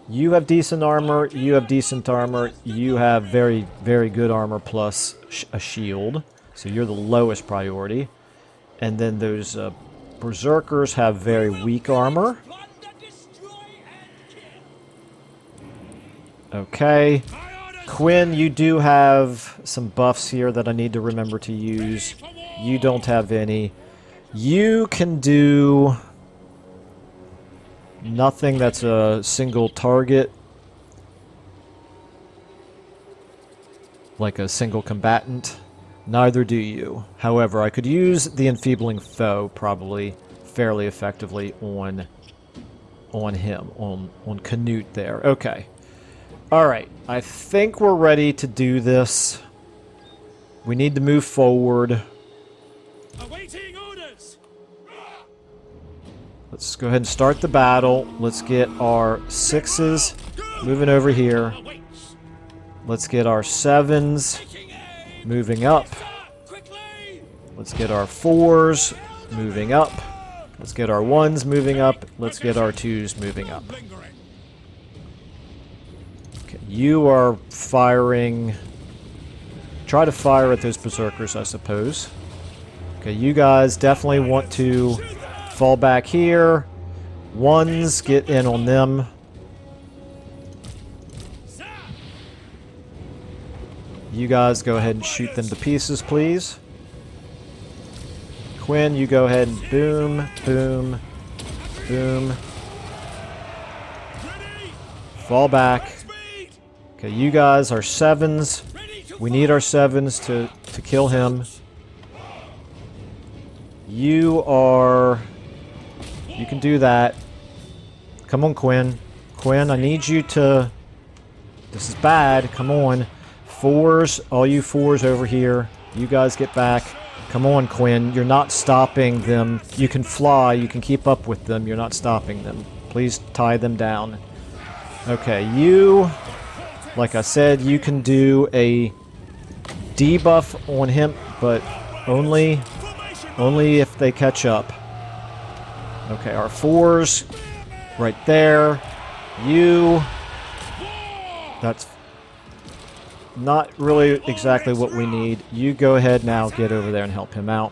You have decent armor. You have decent armor. You have very, very good armor plus a shield. So you're the lowest priority. And then those Berserkers have very weak armor. Okay. Quinn, you do have some buffs here that I need to remember to use. You don't have any. You can do nothing that's a single target. Like a single combatant. Neither do you. However, I could use the enfeebling foe probably fairly effectively on him, on Canute there. Okay. Alright, I think we're ready to do this. We need to move forward. Awaiting orders. Let's go ahead and start the battle. Let's get our 6s moving over here. Let's get our 7s moving up. Let's get our 4s moving up. Let's get our 1s moving up. Let's get our 2s moving up. Okay, you are firing... Try to fire at those Berserkers, I suppose. Okay, you guys definitely want to fall back here. 1s, get in on them. you guys go ahead and shoot them to pieces, please. Quinn, you go ahead and boom, boom, boom. Fall back. Okay, you guys are 7s. We need our 7s to kill him. You can do that. Come on, Quinn. Quinn, I need you to... This is bad. Come on. 4s, all you 4s over here. You guys get back. Come on, Quinn. You're not stopping them. You can fly. You can keep up with them. You're not stopping them. Please tie them down. Okay, you... Like I said, you can do a debuff on him, but only if they catch up. Okay, our 4s right there. You... That's not really exactly what we need. You go ahead now, get over there and help him out.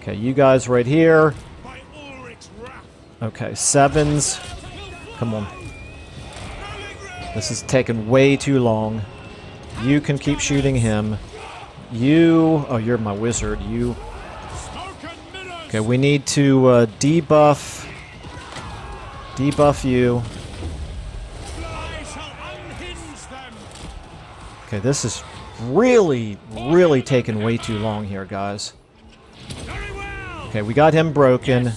Okay, you guys right here. Okay, 7s. Come on. This is taking way too long. You can keep shooting him. You... Oh, you're my wizard. You... Okay, we need to debuff... Debuff you. Okay, this is really, really taking way too long here, guys. Okay, we got him broken.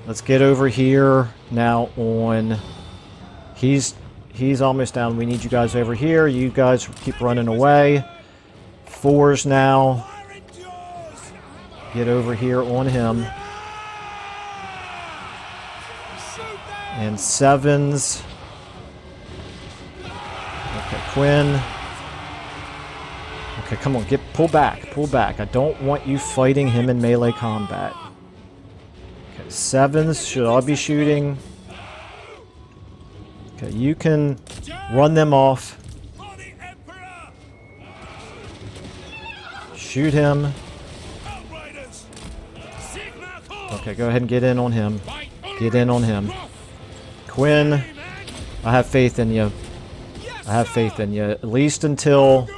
Let's get over here now on... He's almost down. We need you guys over here. You guys keep running away. 4s now. Get over here on him. And 7s. Okay, Quinn. Okay, come on, pull back, pull back. I don't want you fighting him in melee combat. Okay, 7s should all be shooting. Okay, you can run them off. Shoot him. Okay, go ahead and get in on him. Get in on him. Quinn, I have faith in you. I have faith in you. At least until...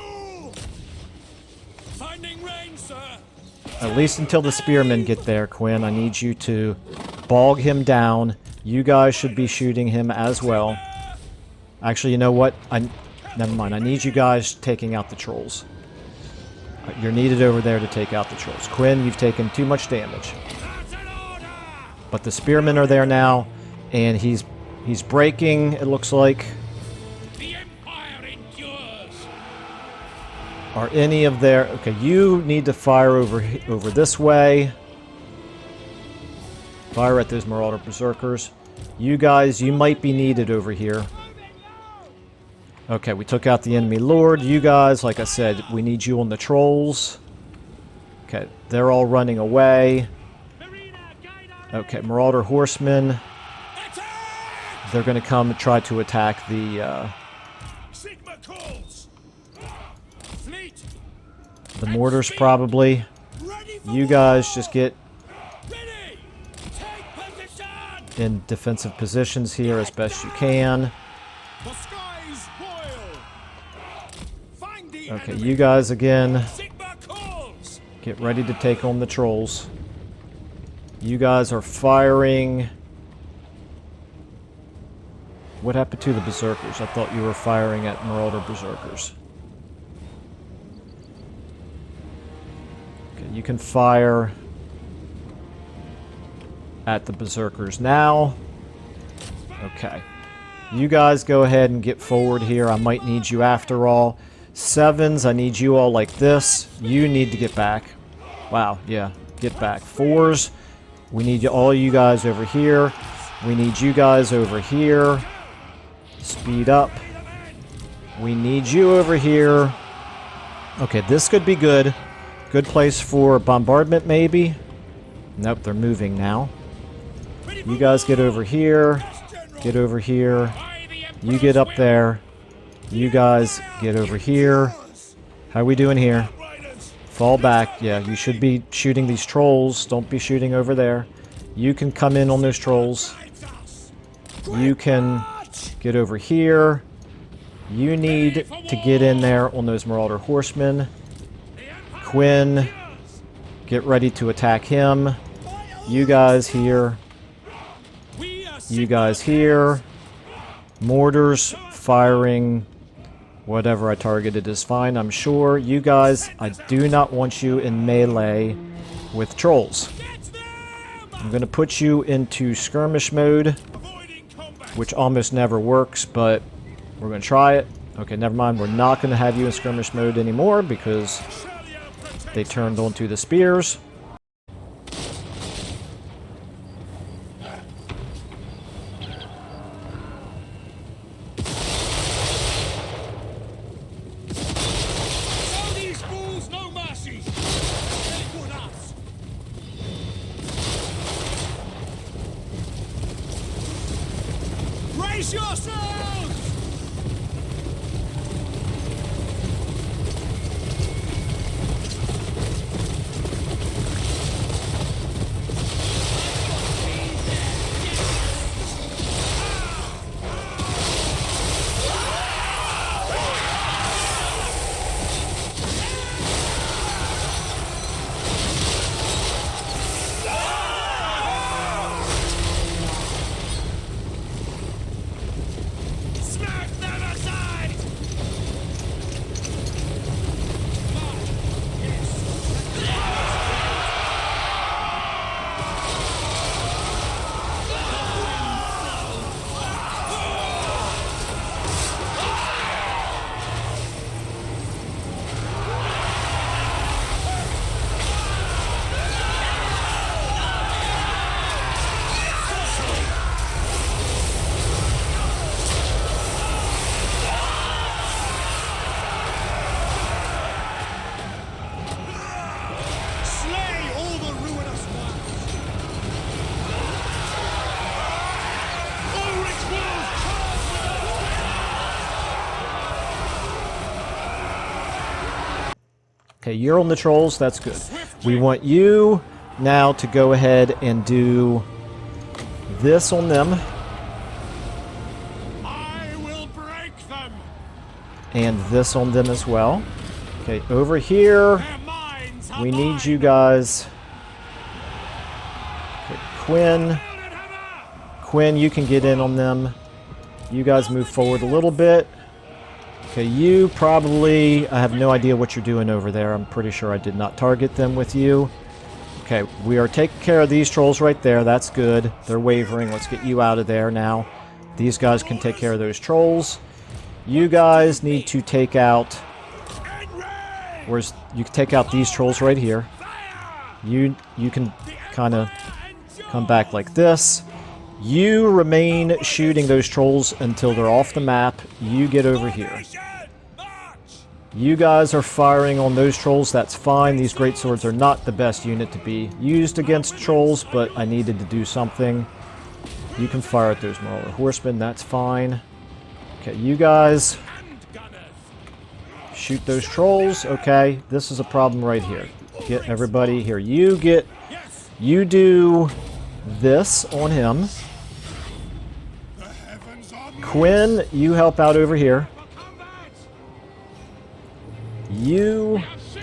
At least until the spearmen get there, Quinn. I need you to bog him down. You guys should be shooting him as well. Actually, you know what? Never mind. I need you guys taking out the trolls. You're needed over there to take out the trolls. Quinn, you've taken too much damage. But the spearmen are there now, and he's breaking, it looks like. Are any of their... Okay, you need to fire over this way. Fire at those Marauder Berserkers. You guys, you might be needed over here. Okay, we took out the enemy lord. You guys, like I said, we need you on the trolls. Okay, they're all running away. Okay, Marauder Horsemen. they're going to come try to attack the Sigma calls. Fleet. the mortars probably. Ready for You guys just get ready. Take position. in defensive positions here as best you can. The skies boil. Find the Okay, enemy. you guys again, Sigma calls. get ready to take on the trolls. You guys are firing. What happened to the berserkers? I thought you were firing at marauder berserkers. Okay, you can fire at the berserkers now. Okay. You guys go ahead and get forward here. I might need you after all. Sevens, I need you all like this. You need to get back. Wow, yeah, get back. Fours, we need all you guys over here. We need you guys over here. Speed up. We need you over here. Okay, this could be good. Good place for bombardment, maybe. Nope, they're moving now. You guys get over here. Get over here. You get up there. You guys get over here. How are we doing here? Fall back. Yeah, you should be shooting these trolls. Don't be shooting over there. You can come in on those trolls. You can get over here. You need to get in there on those marauder horsemen. Quinn, get ready to attack him. You guys here. You guys here. Mortars firing. Whatever I targeted is fine, I'm sure. You guys, I do not want you in melee with trolls. I'm going to put you into skirmish mode, which almost never works, but we're going to try it. Okay, never mind. We're not going to have you in skirmish mode anymore because they turned onto the spears. Show these fools no mercy. They put us. Brace yourselves! Smash them aside! Slay all the ruinous ones! Ulrich's wolves charge with Okay, you're on the trolls. That's good. We want you now to go ahead and do this on them. I will break them! And this on them as well. Okay, over here, Their minds are we need mine. you guys. Okay, Quinn, Quinn, you can get in on them. You guys move forward a little bit. Okay, you probably, I have no idea what you're doing over there. I'm pretty sure I did not target them with you. Okay, we are taking care of these trolls right there. That's good. They're wavering. Let's get you out of there now. These guys can take care of those trolls. You guys need to take out, where's, you can take out these trolls right here. You can kind of come back like this. You remain shooting those trolls until they're off the map. You get over here. You guys are firing on those trolls. That's fine. These great swords are not the best unit to be used against trolls, but I needed to do something. You can fire at those Marauder Horsemen, that's fine. Okay, you guys shoot those trolls. Okay, this is a problem right here. Get everybody here. You do this on him. Quinn, you help out over here.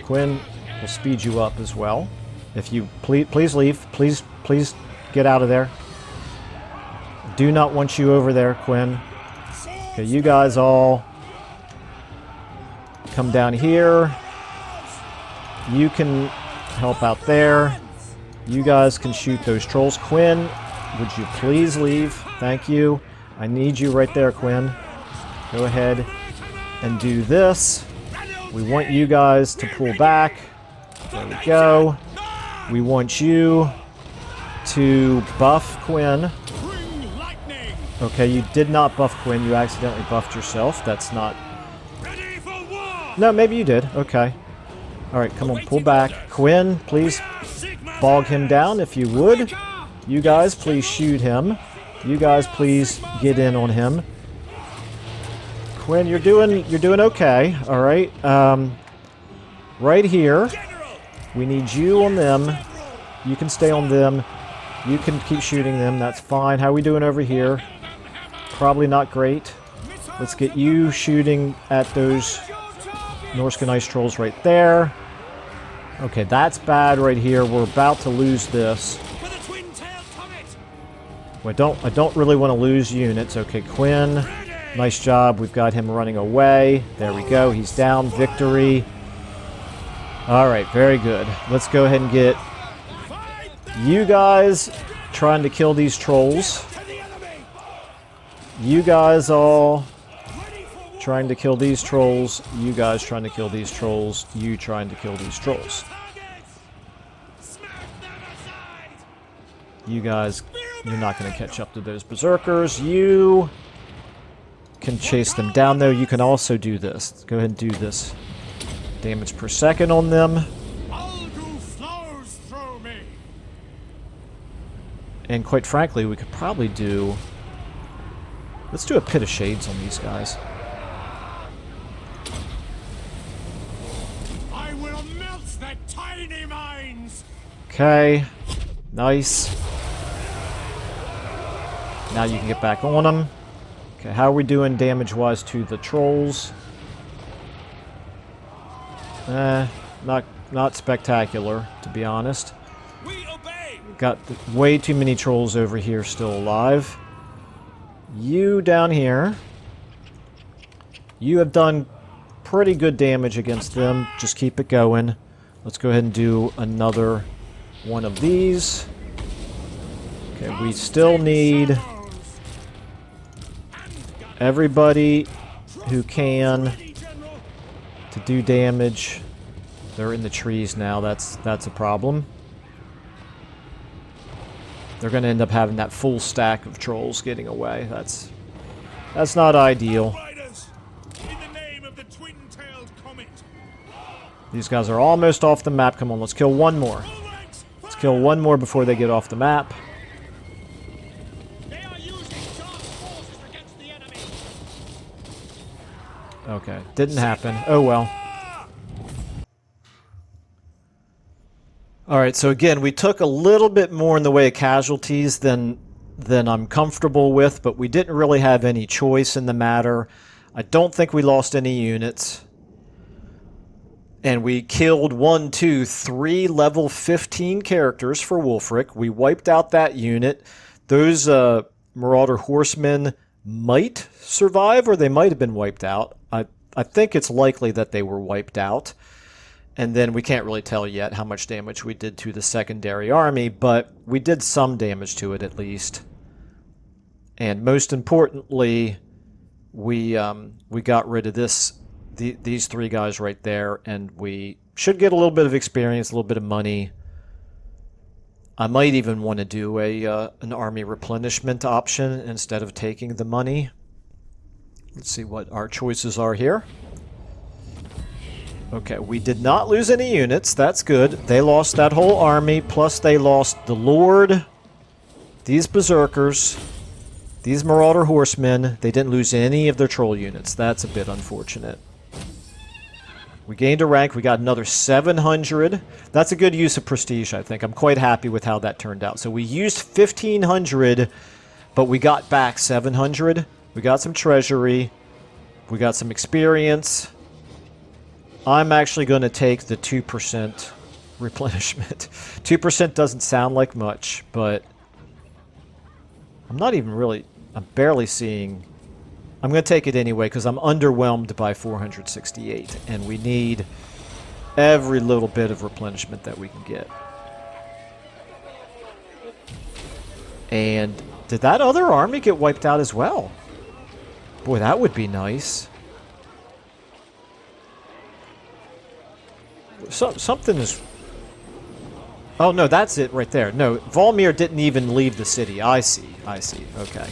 Quinn, will speed you up as well. If you please leave. Please get out of there. Do not want you over there, Quinn. Okay, you guys all come down here. You can help out there. You guys can shoot those trolls. Quinn, would you please leave? Thank you. I need you right there, Quinn. Go ahead and do this. We want you guys to pull back. There we go. We want you to buff Quinn. Okay, you did not buff Quinn. You accidentally buffed yourself. That's not... No, maybe you did. Okay. Alright, come on, pull back. Quinn, please bog him down if you would. You guys, please shoot him. You guys, please get in on him. Quinn, you're doing okay. Alright. Right here. We need you on them. You can stay on them. You can keep shooting them. That's fine. How are we doing over here? Probably not great. Let's get you shooting at those Norscan Ice Trolls right there. Okay, that's bad right here. We're about to lose this. I don't really want to lose units. Okay, Quinn, nice job. We've got him running away. There we go. He's down. Victory. All right, very good. Let's go ahead and get you guys trying to kill these trolls. You guys all trying to kill these trolls. You guys trying to kill these trolls. You trying to kill these trolls. You guys, you're not going to catch up to those berserkers. You can chase them down, though. You can also do this. Go ahead and do this. Damage per second on them. And quite frankly, we could probably do... Let's do a Pit of Shades on these guys. I will melt their tiny minds. Okay. Nice. Now you can get back on them. Okay, how are we doing damage-wise to the trolls? Not spectacular, to be honest. We obey. Got way too many trolls over here still alive. You down here. You have done pretty good damage against them. Just keep it going. Let's go ahead and do another one of these. Okay, we still need everybody who can to do damage. They're in the trees now. That's a problem. They're going to end up having that full stack of trolls getting away. That's not ideal. These guys are almost off the map. Come on, let's kill one more. Let's kill one more before they get off the map. Okay, didn't happen. Oh well. Alright, so again, we took a little bit more in the way of casualties than I'm comfortable with, but we didn't really have any choice in the matter. I don't think we lost any units. And we killed 3 level 15 characters for Wulfric. We wiped out that unit. Those Marauder Horsemen might survive, or they might have been wiped out. I think it's likely that they were wiped out. And then we can't really tell yet how much damage we did to the secondary army, but we did some damage to it at least. And most importantly, we got rid of these 3 guys right there, and we should get a little bit of experience, a little bit of money. I might even want to do an army replenishment option instead of taking the money. Let's see what our choices are here. Okay, we did not lose any units. That's good. They lost that whole army, plus they lost the Lord, these berserkers, These Marauder Horsemen, they didn't lose any of their troll units. That's a bit unfortunate. We gained a rank. We got another 700. That's a good use of prestige, I think. I'm quite happy with how that turned out. So we used 1,500, but we got back 700. We got some treasury. We got some experience. I'm actually going to take the 2% replenishment. 2% doesn't sound like much, but I'm not even really... I'm barely seeing... I'm going to take it anyway because I'm underwhelmed by 468, and we need every little bit of replenishment that we can get. And did that other army get wiped out as well? Boy, that would be nice. Something is... Oh, no, that's it right there. No, Volmir didn't even leave the city. I see. I see. Okay.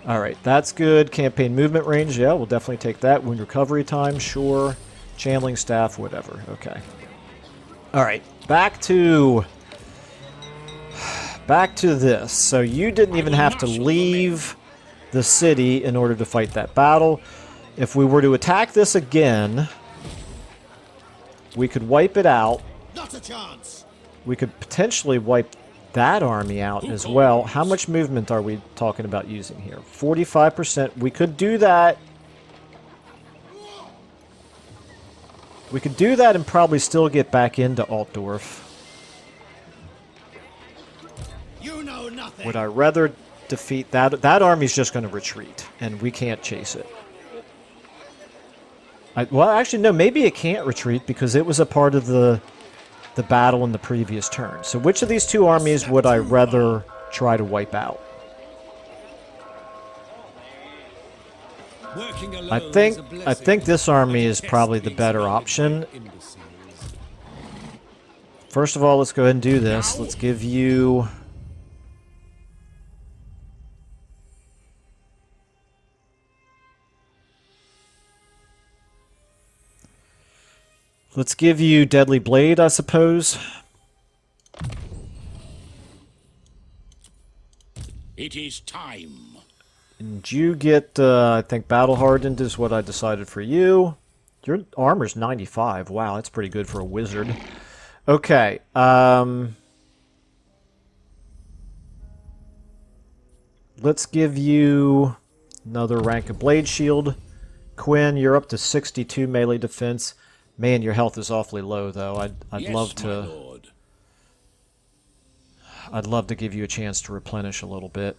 Alright, that's good. Campaign movement range. Yeah, we'll definitely take that. Wound recovery time. Sure. Channeling staff. Whatever. Okay. Alright, back to this. So you didn't even have to leave the city in order to fight that battle. If we were to attack this again, we could wipe it out. Not a chance. We could potentially wipe that army out as well. How much movement are we talking about using here? 45%. We could do that. We could do that and probably still get back into Altdorf. You know nothing. Would I rather defeat that? That army's just going to retreat, and we can't chase it. Well, actually, no. Maybe it can't retreat because it was a part of the battle in the previous turn. So which of these two armies would I rather try to wipe out? I think this army is probably the better option. First of all, let's go ahead and do this. Let's give you... Let's give you Deadly Blade, I suppose. It is time. And you get, I think, Battle Hardened is what I decided for you. Your armor's 95. Wow, that's pretty good for a wizard. Okay. Let's give you another rank of Blade Shield. Quinn, you're up to 62 melee defense. Man, your health is awfully low, though. I'd love to give you a chance to replenish a little bit.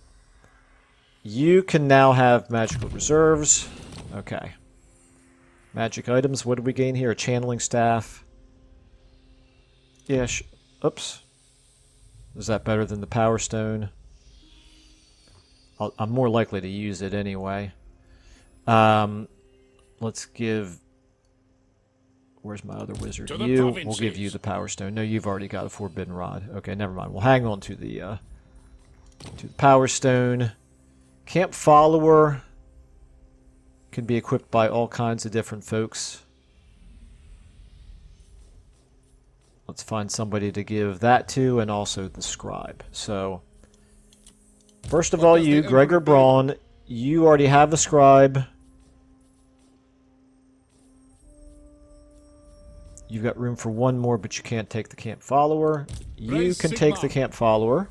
You can now have magical reserves. Okay. Magic items. What did we gain here? A channeling staff. Yeah. Oops. Is that better than the power stone? I'm more likely to use it anyway. Let's give... Where's my other wizard? You. We'll give you the Power Stone. No, you've already got a Forbidden Rod. Okay, never mind. We'll hang on to the Power Stone. Camp Follower can be equipped by all kinds of different folks. Let's find somebody to give that to, and also the Scribe. So, first of all, you, Gregor Braun, you already have a Scribe. You've got room for one more, but you can't take the Camp Follower. You can take the Camp Follower.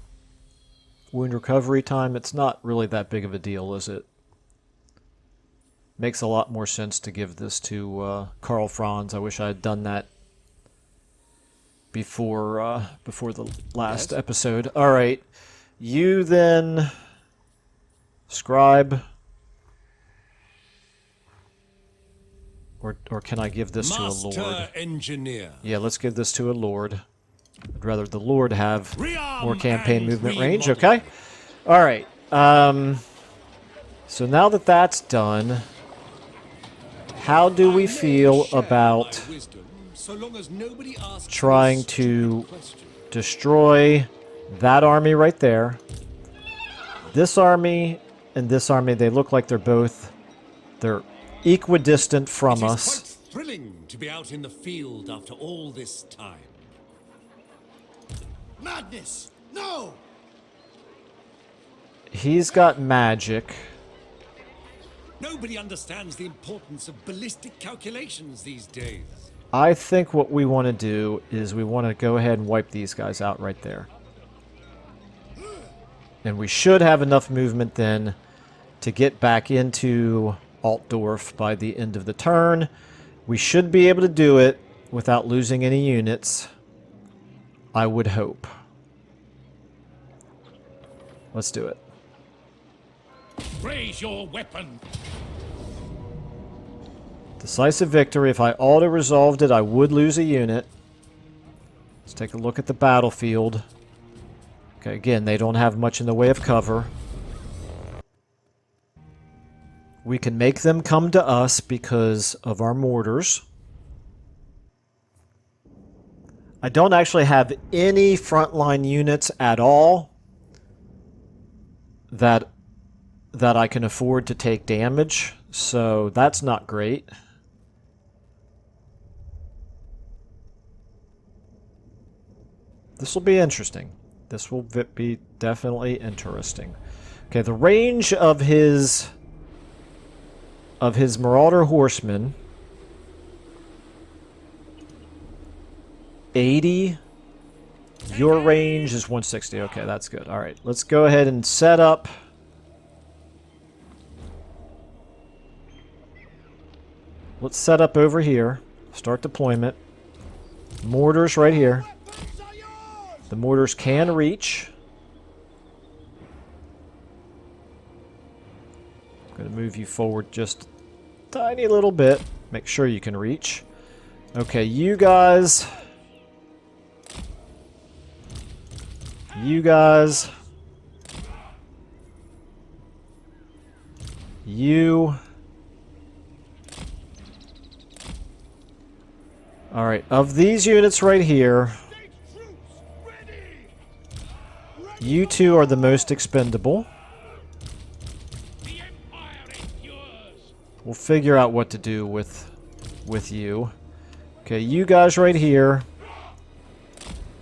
Wound recovery time, it's not really that big of a deal, is it? Makes a lot more sense to give this to Karl Franz. I wish I had done that before the last episode. Alright, you then... Scribe... Or can I give this to a lord? Engineer. Yeah, let's give this to a lord. I'd rather the lord have more campaign movement range, okay? Alright, so now that that's done, how do we feel about trying to destroy that army right there? This army and this army, they look like they're equidistant from us. It is quite thrilling to be out in the field after all this time. Madness! No! He's got magic. Nobody understands the importance of ballistic calculations these days. I think what we want to do is we want to go ahead and wipe these guys out right there. And we should have enough movement then to get back into Altdorf by the end of the turn. We should be able to do it without losing any units. I would hope. Let's do it. Raise your weapon. Decisive victory. If I auto-resolved it, I would lose a unit. Let's take a look at the battlefield. Okay, again, they don't have much in the way of cover. We can make them come to us because of our mortars. I don't actually have any frontline units at all that I can afford to take damage, so that's not great. This will be interesting. This will be definitely interesting. Okay, the range of his Marauder Horsemen, 80. Your range is 160. Okay, that's good. All right, let's go ahead and set up. Let's set up over here. Start deployment. Mortars right here. The mortars can reach. I'm going to move you forward just a tiny little bit. Make sure you can reach. Okay, you guys. You guys. You. Alright, of these units right here, you two are the most expendable. We'll figure out what to do with you. Okay, you guys right here.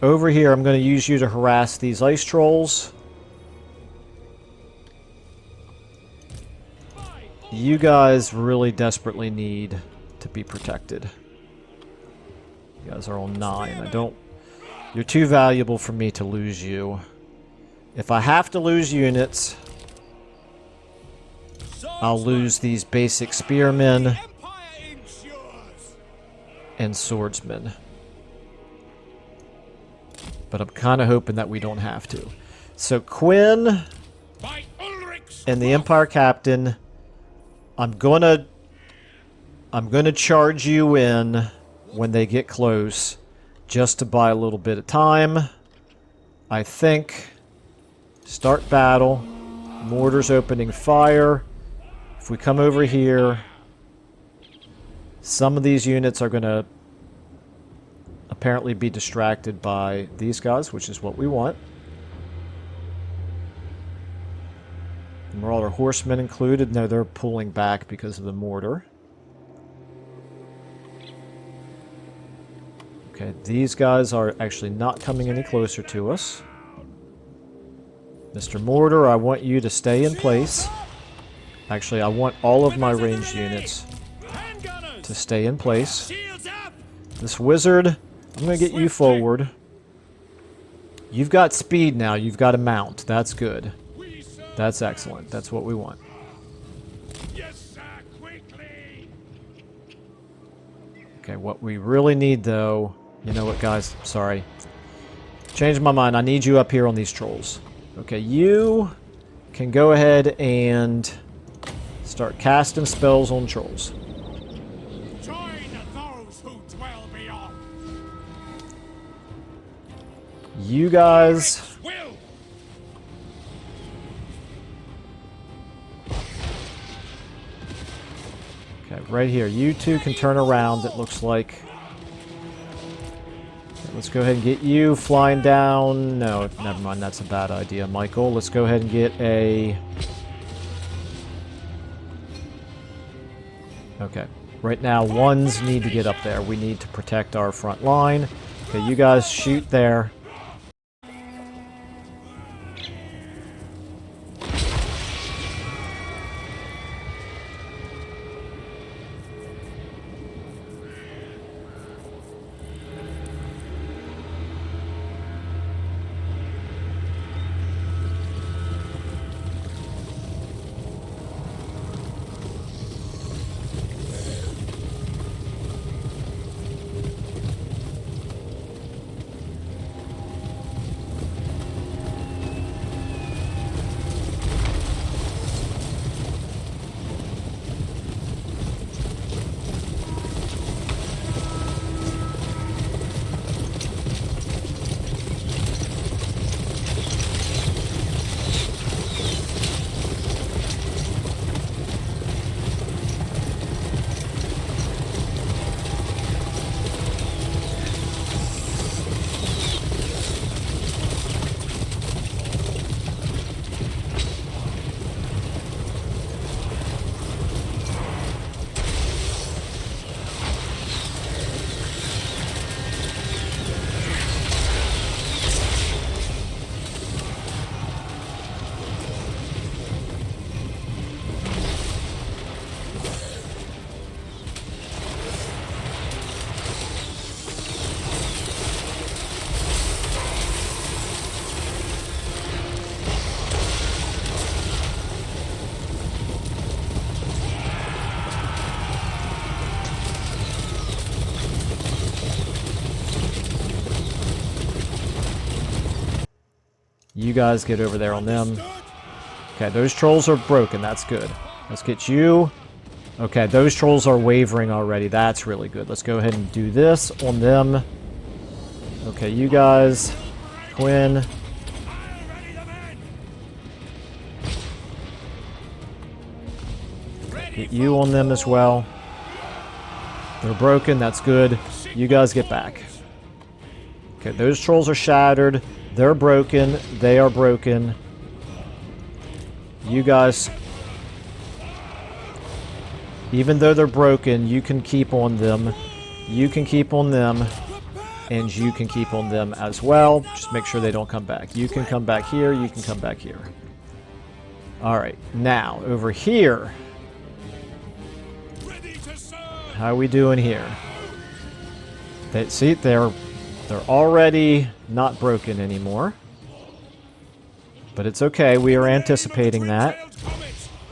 Over here, I'm going to use you to harass these ice trolls. You guys really desperately need to be protected. You guys are on 9. You're too valuable for me to lose you. If I have to lose units, I'll lose these basic spearmen and swordsmen. But I'm kind of hoping that we don't have to. So Quinn and the Empire Captain, I'm gonna charge you in when they get close, just to buy a little bit of time. I think. Start battle. Mortars opening fire. If we come over here, some of these units are going to apparently be distracted by these guys, which is what we want. The Marauder Horsemen included. No, they're pulling back because of the mortar. Okay, these guys are actually not coming any closer to us. Mr. Mortar, I want you to stay in place. Actually, I want all of my ranged units to stay in place. This wizard, I'm going to get you forward. You've got speed now. You've got a mount. That's good. That's excellent. That's what we want. Okay, what we really need, though... You know what, guys? Sorry. Changed my mind. I need you up here on these trolls. Okay, you can go ahead and start casting spells on trolls. Join those who dwell beyond. You guys... Okay, right here. You two can turn around, it looks like. Let's go ahead and get you flying down. No, never mind. That's a bad idea, Michael. Let's go ahead and get a... Okay. Right now, ones need to get up there. We need to protect our front line. Okay, you guys shoot there. you guys get over there on them. Okay, those trolls are broken. That's good. Let's get you. Okay, those trolls are wavering already. That's really good. Let's go ahead and do this on them. Okay, you guys. Quinn. Get you on them as well. They're broken. That's good. You guys get back. Okay, those trolls are shattered. They're broken. They are broken. You guys, even though they're broken, you can keep on them. You can keep on them. And you can keep on them as well. Just make sure they don't come back. You can come back here. You can come back here. Alright, now, over here. How are we doing here? See, they're already not broken anymore. But it's okay. We are anticipating that.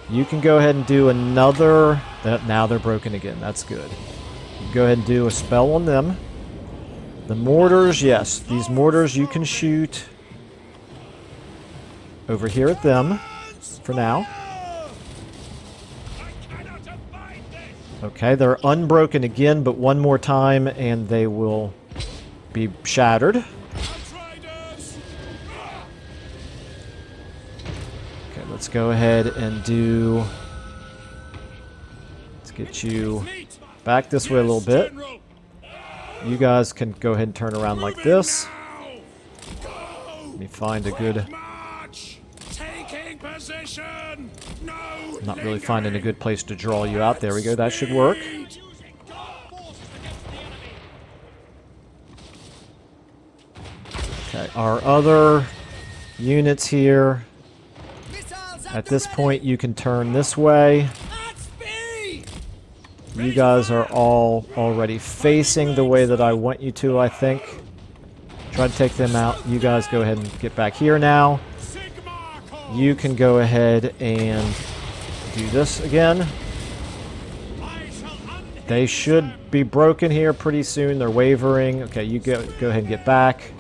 You can go ahead and do another... Now they're broken again. That's good. You can go ahead and do a spell on them. The mortars, yes. These mortars you can shoot over here at them for now. Okay, they're unbroken again, but one more time and they will be shattered. Okay, let's go ahead and do... Let's get you back this way a little bit. You guys can go ahead and turn around like this. Let me find a good... Not really finding a good place to draw you out. There we go. That should work. Okay, our other units here. At this point, you can turn this way. You guys are all already facing the way that I want you to, I think. Try to take them out. You guys go ahead and get back here now. You can go ahead and do this again. They should be broken here pretty soon. They're wavering. Okay, you go ahead and get back.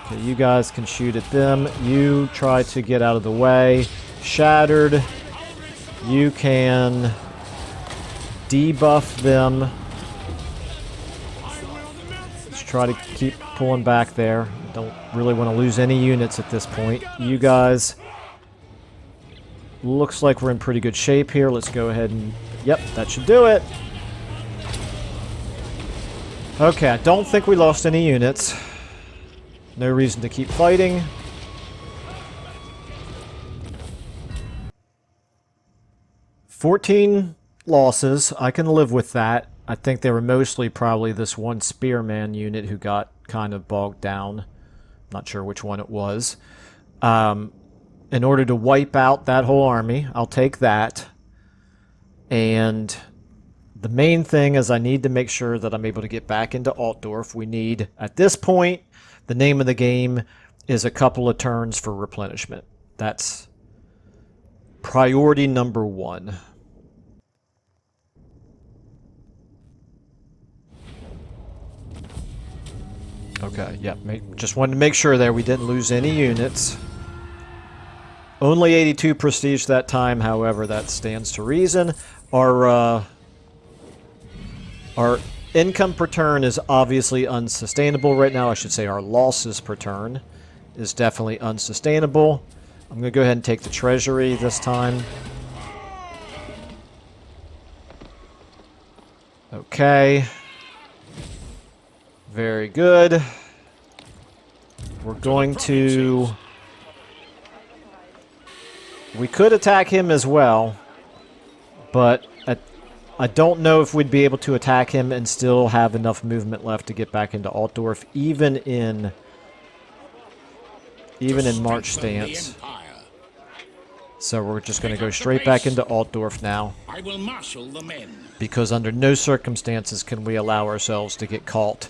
Okay, you guys can shoot at them. You try to get out of the way. Shattered. You can debuff them. Let's try to keep pulling back there. Don't really want to lose any units at this point. You guys, looks like we're in pretty good shape here. Let's go ahead and... Yep, that should do it. Okay, I don't think we lost any units. No reason to keep fighting. $14 losses. I can live with that. I think they were mostly probably this one spearman unit who got kind of bogged down. Not sure which one it was. In order to wipe out that whole army, I'll take that. And the main thing is I need to make sure that I'm able to get back into Altdorf. We need, at this point, the name of the game is a couple of turns for replenishment. That's priority number one. Okay, yeah, just wanted to make sure there we didn't lose any units. Only 82 prestige that time, however, that stands to reason. Our income per turn is obviously unsustainable right now. I should say our losses per turn is definitely unsustainable. I'm going to go ahead and take the treasury this time. Okay. Very good. We're going to... We could attack him as well, but I don't know if we'd be able to attack him and still have enough movement left to get back into Altdorf, even in March stance. So we're just going to go straight back into Altdorf now. I will marshal the men. Because under no circumstances can we allow ourselves to get caught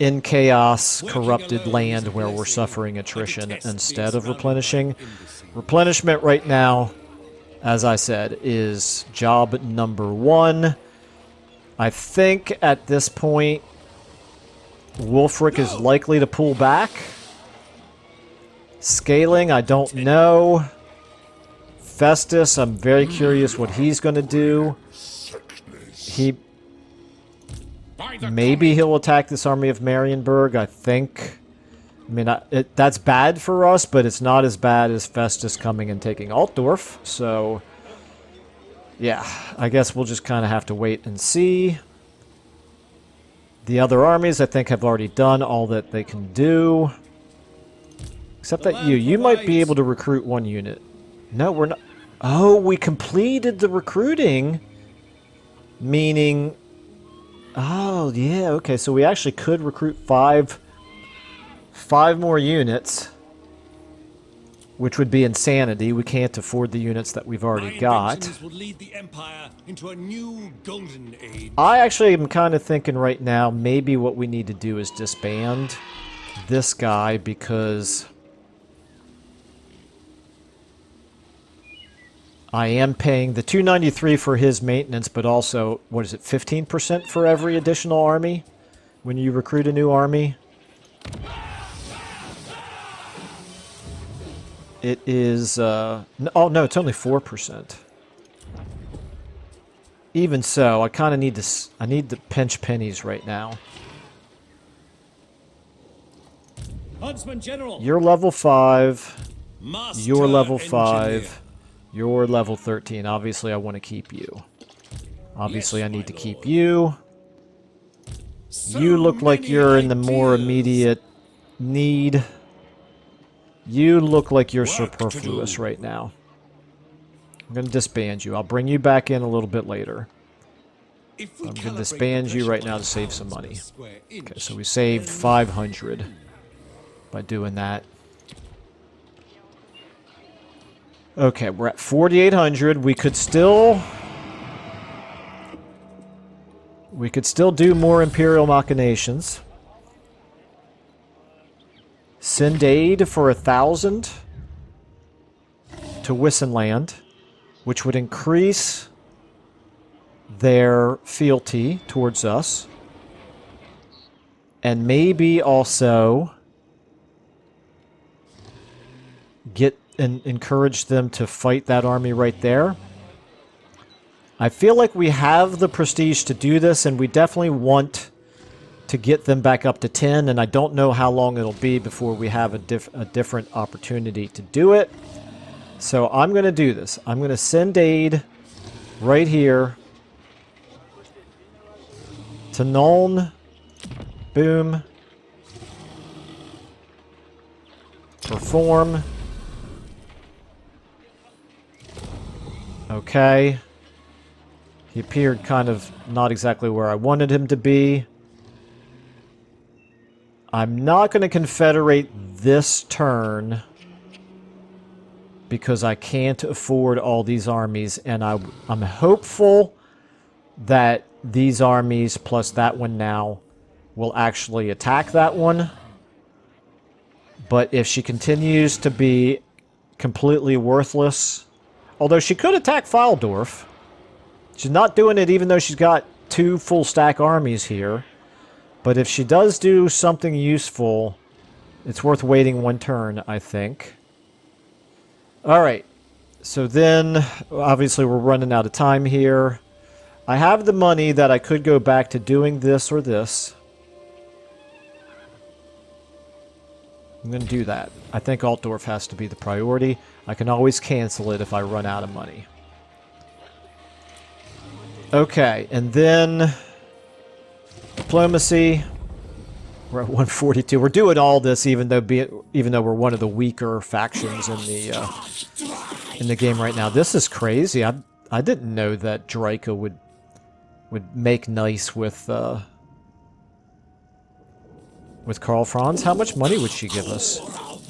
in chaos, corrupted land where we're suffering attrition instead of replenishing. Replenishment right now, as I said, is job number one. I think at this point Wulfric is likely to pull back. Scaling, I don't know. Festus, I'm very curious what he's going to do. Maybe he'll attack this army of Marienburg, I think. I mean, that's bad for us, but it's not as bad as Festus coming and taking Altdorf. So, yeah, I guess we'll just kind of have to wait and see. The other armies, I think, have already done all that they can do. Except that you might be able to recruit one unit. No, we're not. Oh, we completed the recruiting. Meaning, oh, yeah, okay, so we actually could recruit five more units, which would be insanity. We can't afford the units that we've already got. Will lead the Empire into a new golden age. I actually am kind of thinking right now, maybe what we need to do is disband this guy, because I am paying the 293 for his maintenance, but also, what is it, 15% for every additional army when you recruit a new army? It is, oh no, it's only 4%. Even so, I kind of need to, I need to pinch pennies right now. Huntsman General. You're level 5. Master You're level Engineer. 5. You're level 13. Obviously, I want to keep you. Obviously, Yes, I my need to lord. keep you. So You look like many you're in the more ideas. immediate need. You look like you're Work to superfluous do. right now. I'm going to disband you. I'll bring you back in a little bit later. If we I'm going to calibrate disband the you pressure right by now to save pounds some per money. square inch, Okay, so we saved then 500 by doing that. Okay, we're at 4,800. We could still do more Imperial machinations. Send aid for 1,000 to Wissenland, which would increase their fealty towards us. And maybe also get and encourage them to fight that army right there. I feel like we have the prestige to do this, and we definitely want to get them back up to 10, and I don't know how long it'll be before we have a different opportunity to do it. So I'm going to do this. I'm going to send aid right here to Nuln. Boom. Perform. Okay. He appeared kind of not exactly where I wanted him to be. I'm not going to confederate this turn because I can't afford all these armies, and I'm hopeful that these armies plus that one now will actually attack that one. But if she continues to be completely worthless, although she could attack Faldorf, she's not doing it even though she's got 2 full stack armies here. But if she does do something useful, it's worth waiting 1 turn, I think. Alright, so then, obviously we're running out of time here. I have the money that I could go back to doing this or this. I'm going to do that. I think Altdorf has to be the priority. I can always cancel it if I run out of money. Okay, and then diplomacy. We're at 142. We're doing all this even though we're one of the weaker factions in the game right now. This is crazy. I didn't know that Draco would make nice with Karl Franz. How much money would she give us?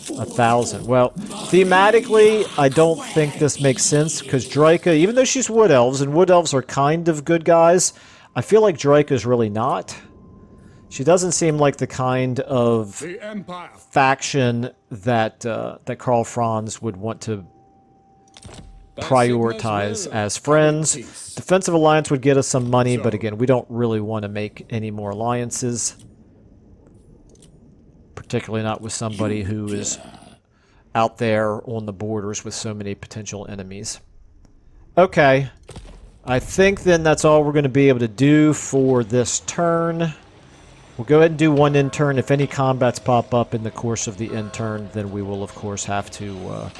1,000. Well, thematically, I don't think this makes sense because Draco, even though she's Wood Elves, and Wood Elves are kind of good guys, I feel like Draco's really not. She doesn't seem like the kind of The Empire. faction that Karl Franz would want to prioritize as friends. Defensive alliance would get us some money, but again, we don't really want to make any more alliances. particularly not with somebody who is out there on the borders with so many potential enemies. Okay. I think then that's all we're going to be able to do for this turn. We'll go ahead and do one end turn. If any combats pop up in the course of the end turn, then we will, of course, have to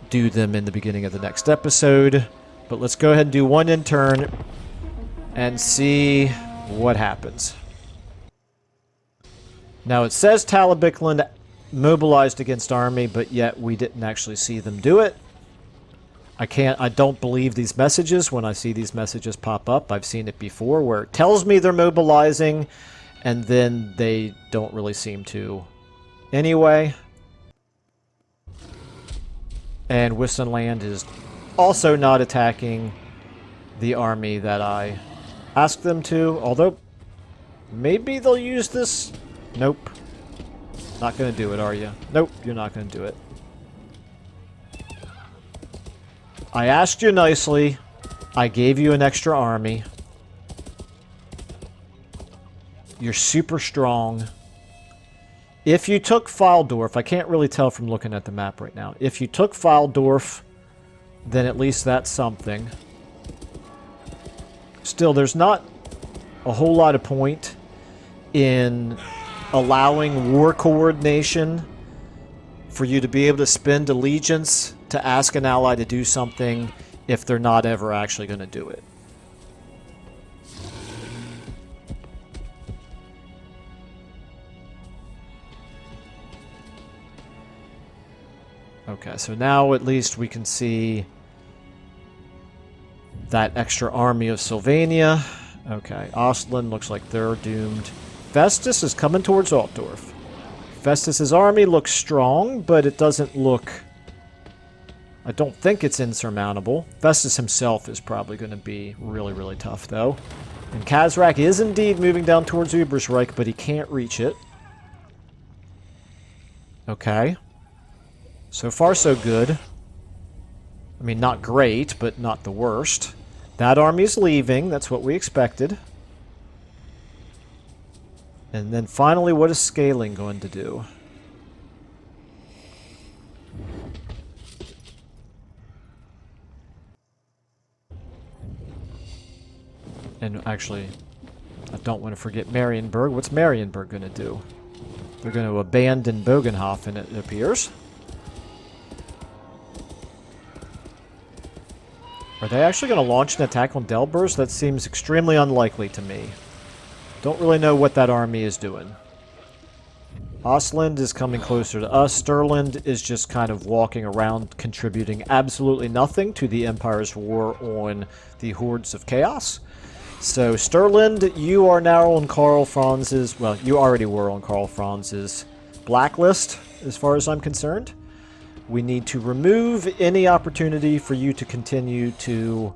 do them in the beginning of the next episode. But let's go ahead and do one end turn and see what happens. Now, it says Talabicland mobilized against army, but yet we didn't actually see them do it. I don't believe these messages when I see these messages pop up. I've seen it before where it tells me they're mobilizing and then they don't really seem to anyway. And Wissenland is also not attacking the army that I asked them to, although maybe they'll use this. Nope. Not going to do it, are you? Nope, you're not going to do it. I asked you nicely. I gave you an extra army. You're super strong. If you took Faldorf, I can't really tell from looking at the map right now. If you took Faldorf, then at least that's something. Still, there's not a whole lot of point in allowing war coordination for you to be able to spend allegiance to ask an ally to do something if they're not ever actually going to do it. Okay, so now at least we can see that extra army of Sylvania. Okay, Ostland looks like they're doomed. Festus is coming towards Altdorf. Festus's army looks strong, but it doesn't look... I don't think it's insurmountable. Festus himself is probably going to be really, really tough, though. And Kazrak is indeed moving down towards Ubersreich, but he can't reach it. Okay. So far, so good. I mean, not great, but not the worst. That army's leaving. That's what we expected. And then finally, what is scaling going to do? And actually, I don't want to forget Marienburg. What's Marienburg going to do? They're going to abandon Bogenhofen, it appears. Are they actually going to launch an attack on Delbers? That seems extremely unlikely to me. Don't really know what that army is doing. Ostland is coming closer to us. Sturland is just kind of walking around, contributing absolutely nothing to the Empire's war on the Hordes of Chaos. So, Sturland, you are now on Karl Franz's... Well, you already were on Karl Franz's blacklist, as far as I'm concerned. We need to remove any opportunity for you to continue to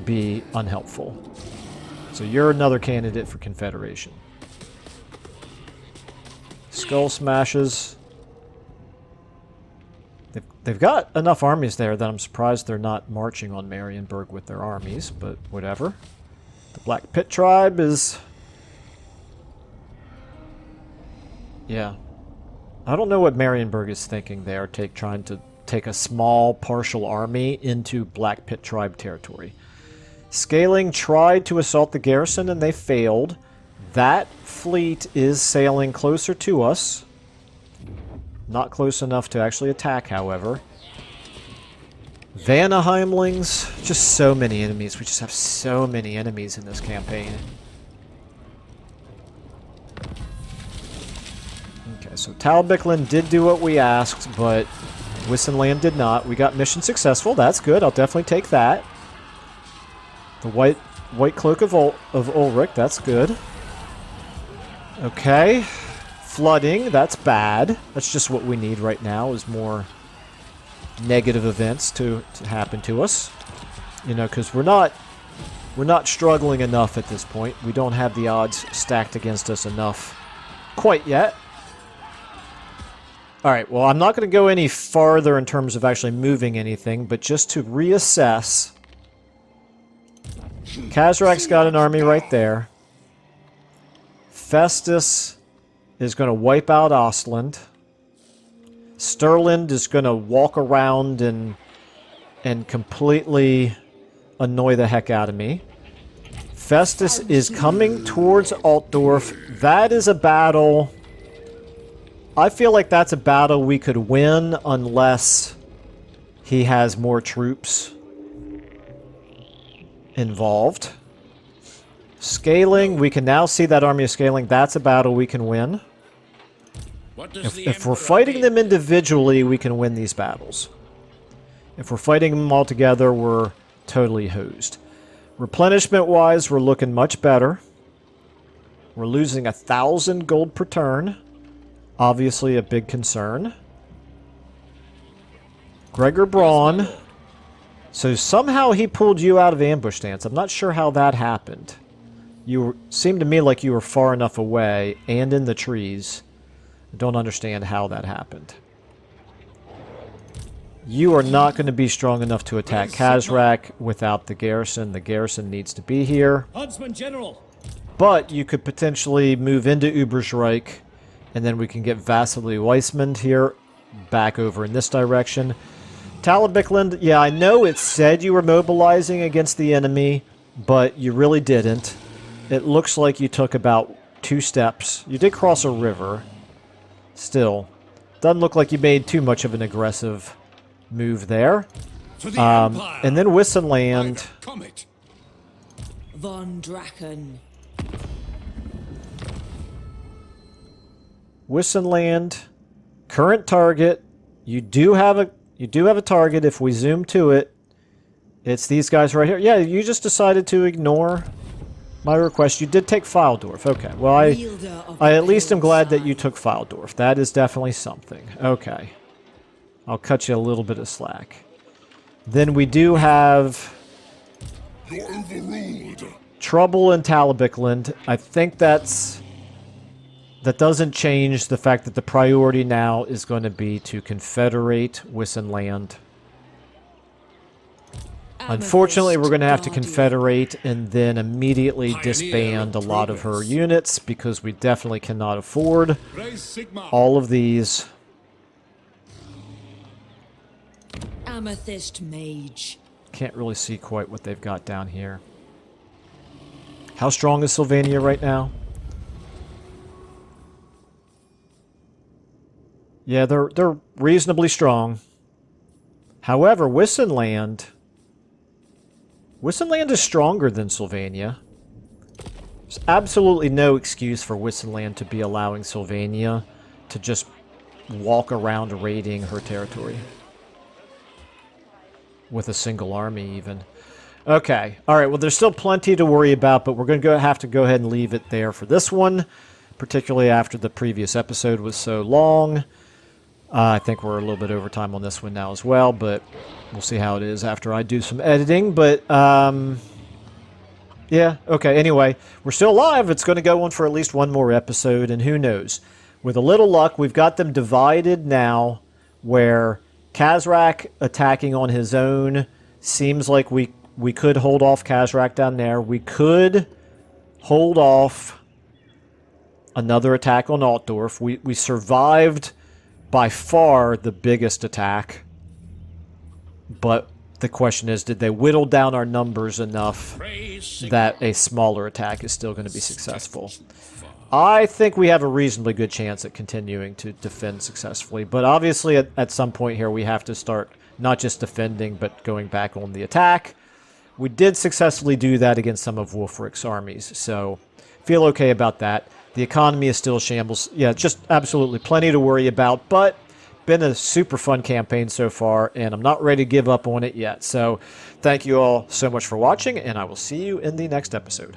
be unhelpful. So you're another candidate for Confederation. Skull Smashes. They've got enough armies there that I'm surprised they're not marching on Marienburg with their armies, but whatever. The Black Pit Tribe is... Yeah. I don't know what Marienburg is thinking there, trying to take a small partial army into Black Pit Tribe territory. Scaling tried to assault the garrison and they failed. That fleet is sailing closer to us. Not close enough to actually attack, however. Vanaheimlings, just so many enemies. We just have so many enemies in this campaign. Okay, so Talbicklin did do what we asked, but Wissenland did not. We got mission successful. That's good. I'll definitely take that. The white cloak of Ulrich. That's good. Okay. Flooding. That's bad. That's just what we need right now, is more negative events to happen to us. You know, because we're not struggling enough at this point. We don't have the odds stacked against us enough quite yet. Alright, well, I'm not going to go any farther in terms of actually moving anything, but just to reassess. Kazrak's got an army right there. Festus is going to wipe out Ostland. Stirland is going to walk around and completely annoy the heck out of me. Festus is coming towards Altdorf. That is a battle. I feel like that's a battle we could win unless he has more troops involved. Scaling, we can now see that army of scaling. That's a battle we can win. If we're fighting them individually, we can win these battles. If we're fighting them all together, we're totally hosed. Replenishment-wise, we're looking much better. We're losing 1,000 gold per turn. Obviously a big concern. Gregor Braun. So somehow he pulled you out of ambush stance. I'm not sure how that happened. Seemed to me like you were far enough away and in the trees. I don't understand how that happened. You are not going to be strong enough to attack Kazrak without the garrison. The garrison needs to be here. Huntsman General. But you could potentially move into Ubersreich, and then we can get Vasily Weissman here back over in this direction. Talabikland, yeah, I know it said you were mobilizing against the enemy, but you really didn't. It looks like you took about 2 steps. You did cross a river. Still, doesn't look like you made too much of an aggressive move there. And then Wissenland. Von Draken. Wissenland, current target. You do have a target if we zoom to it. It's these guys right here. Yeah, you just decided to ignore my request. You did take Fildorf. Okay. Well, I at least am glad that you took Fildorf. That is definitely something. Okay. I'll cut you a little bit of slack. Then we do have trouble in Talabikland. I think that doesn't change the fact that the priority now is going to be to confederate Wissenland. Unfortunately, we're going to have to confederate and then immediately disband a lot of her units because we definitely cannot afford all of these. Amethyst Mage. Can't really see quite what they've got down here. How strong is Sylvania right now? Yeah, they're reasonably strong. However, Wissenland is stronger than Sylvania. There's absolutely no excuse for Wissenland to be allowing Sylvania to just walk around raiding her territory. With a single army, even. Okay. Alright, well, there's still plenty to worry about, but we're going to have to go ahead and leave it there for this one. Particularly after the previous episode was so long. I think we're a little bit over time on this one now as well, but we'll see how it is after I do some editing. But, yeah, okay. Anyway, we're still alive. It's going to go on for at least one more episode, and who knows. With a little luck, we've got them divided now, where Kazrak attacking on his own seems like we could hold off Kazrak down there. We could hold off another attack on Altdorf. We survived by far the biggest attack. But the question is, did they whittle down our numbers enough that a smaller attack is still going to be successful? I think we have a reasonably good chance at continuing to defend successfully. But obviously, at some point here, we have to start not just defending, but going back on the attack. We did successfully do that against some of Wulfric's armies, so feel okay about that. The economy is still shambles. Yeah, just absolutely plenty to worry about, but been a super fun campaign so far, and I'm not ready to give up on it yet. So thank you all so much for watching, and I will see you in the next episode.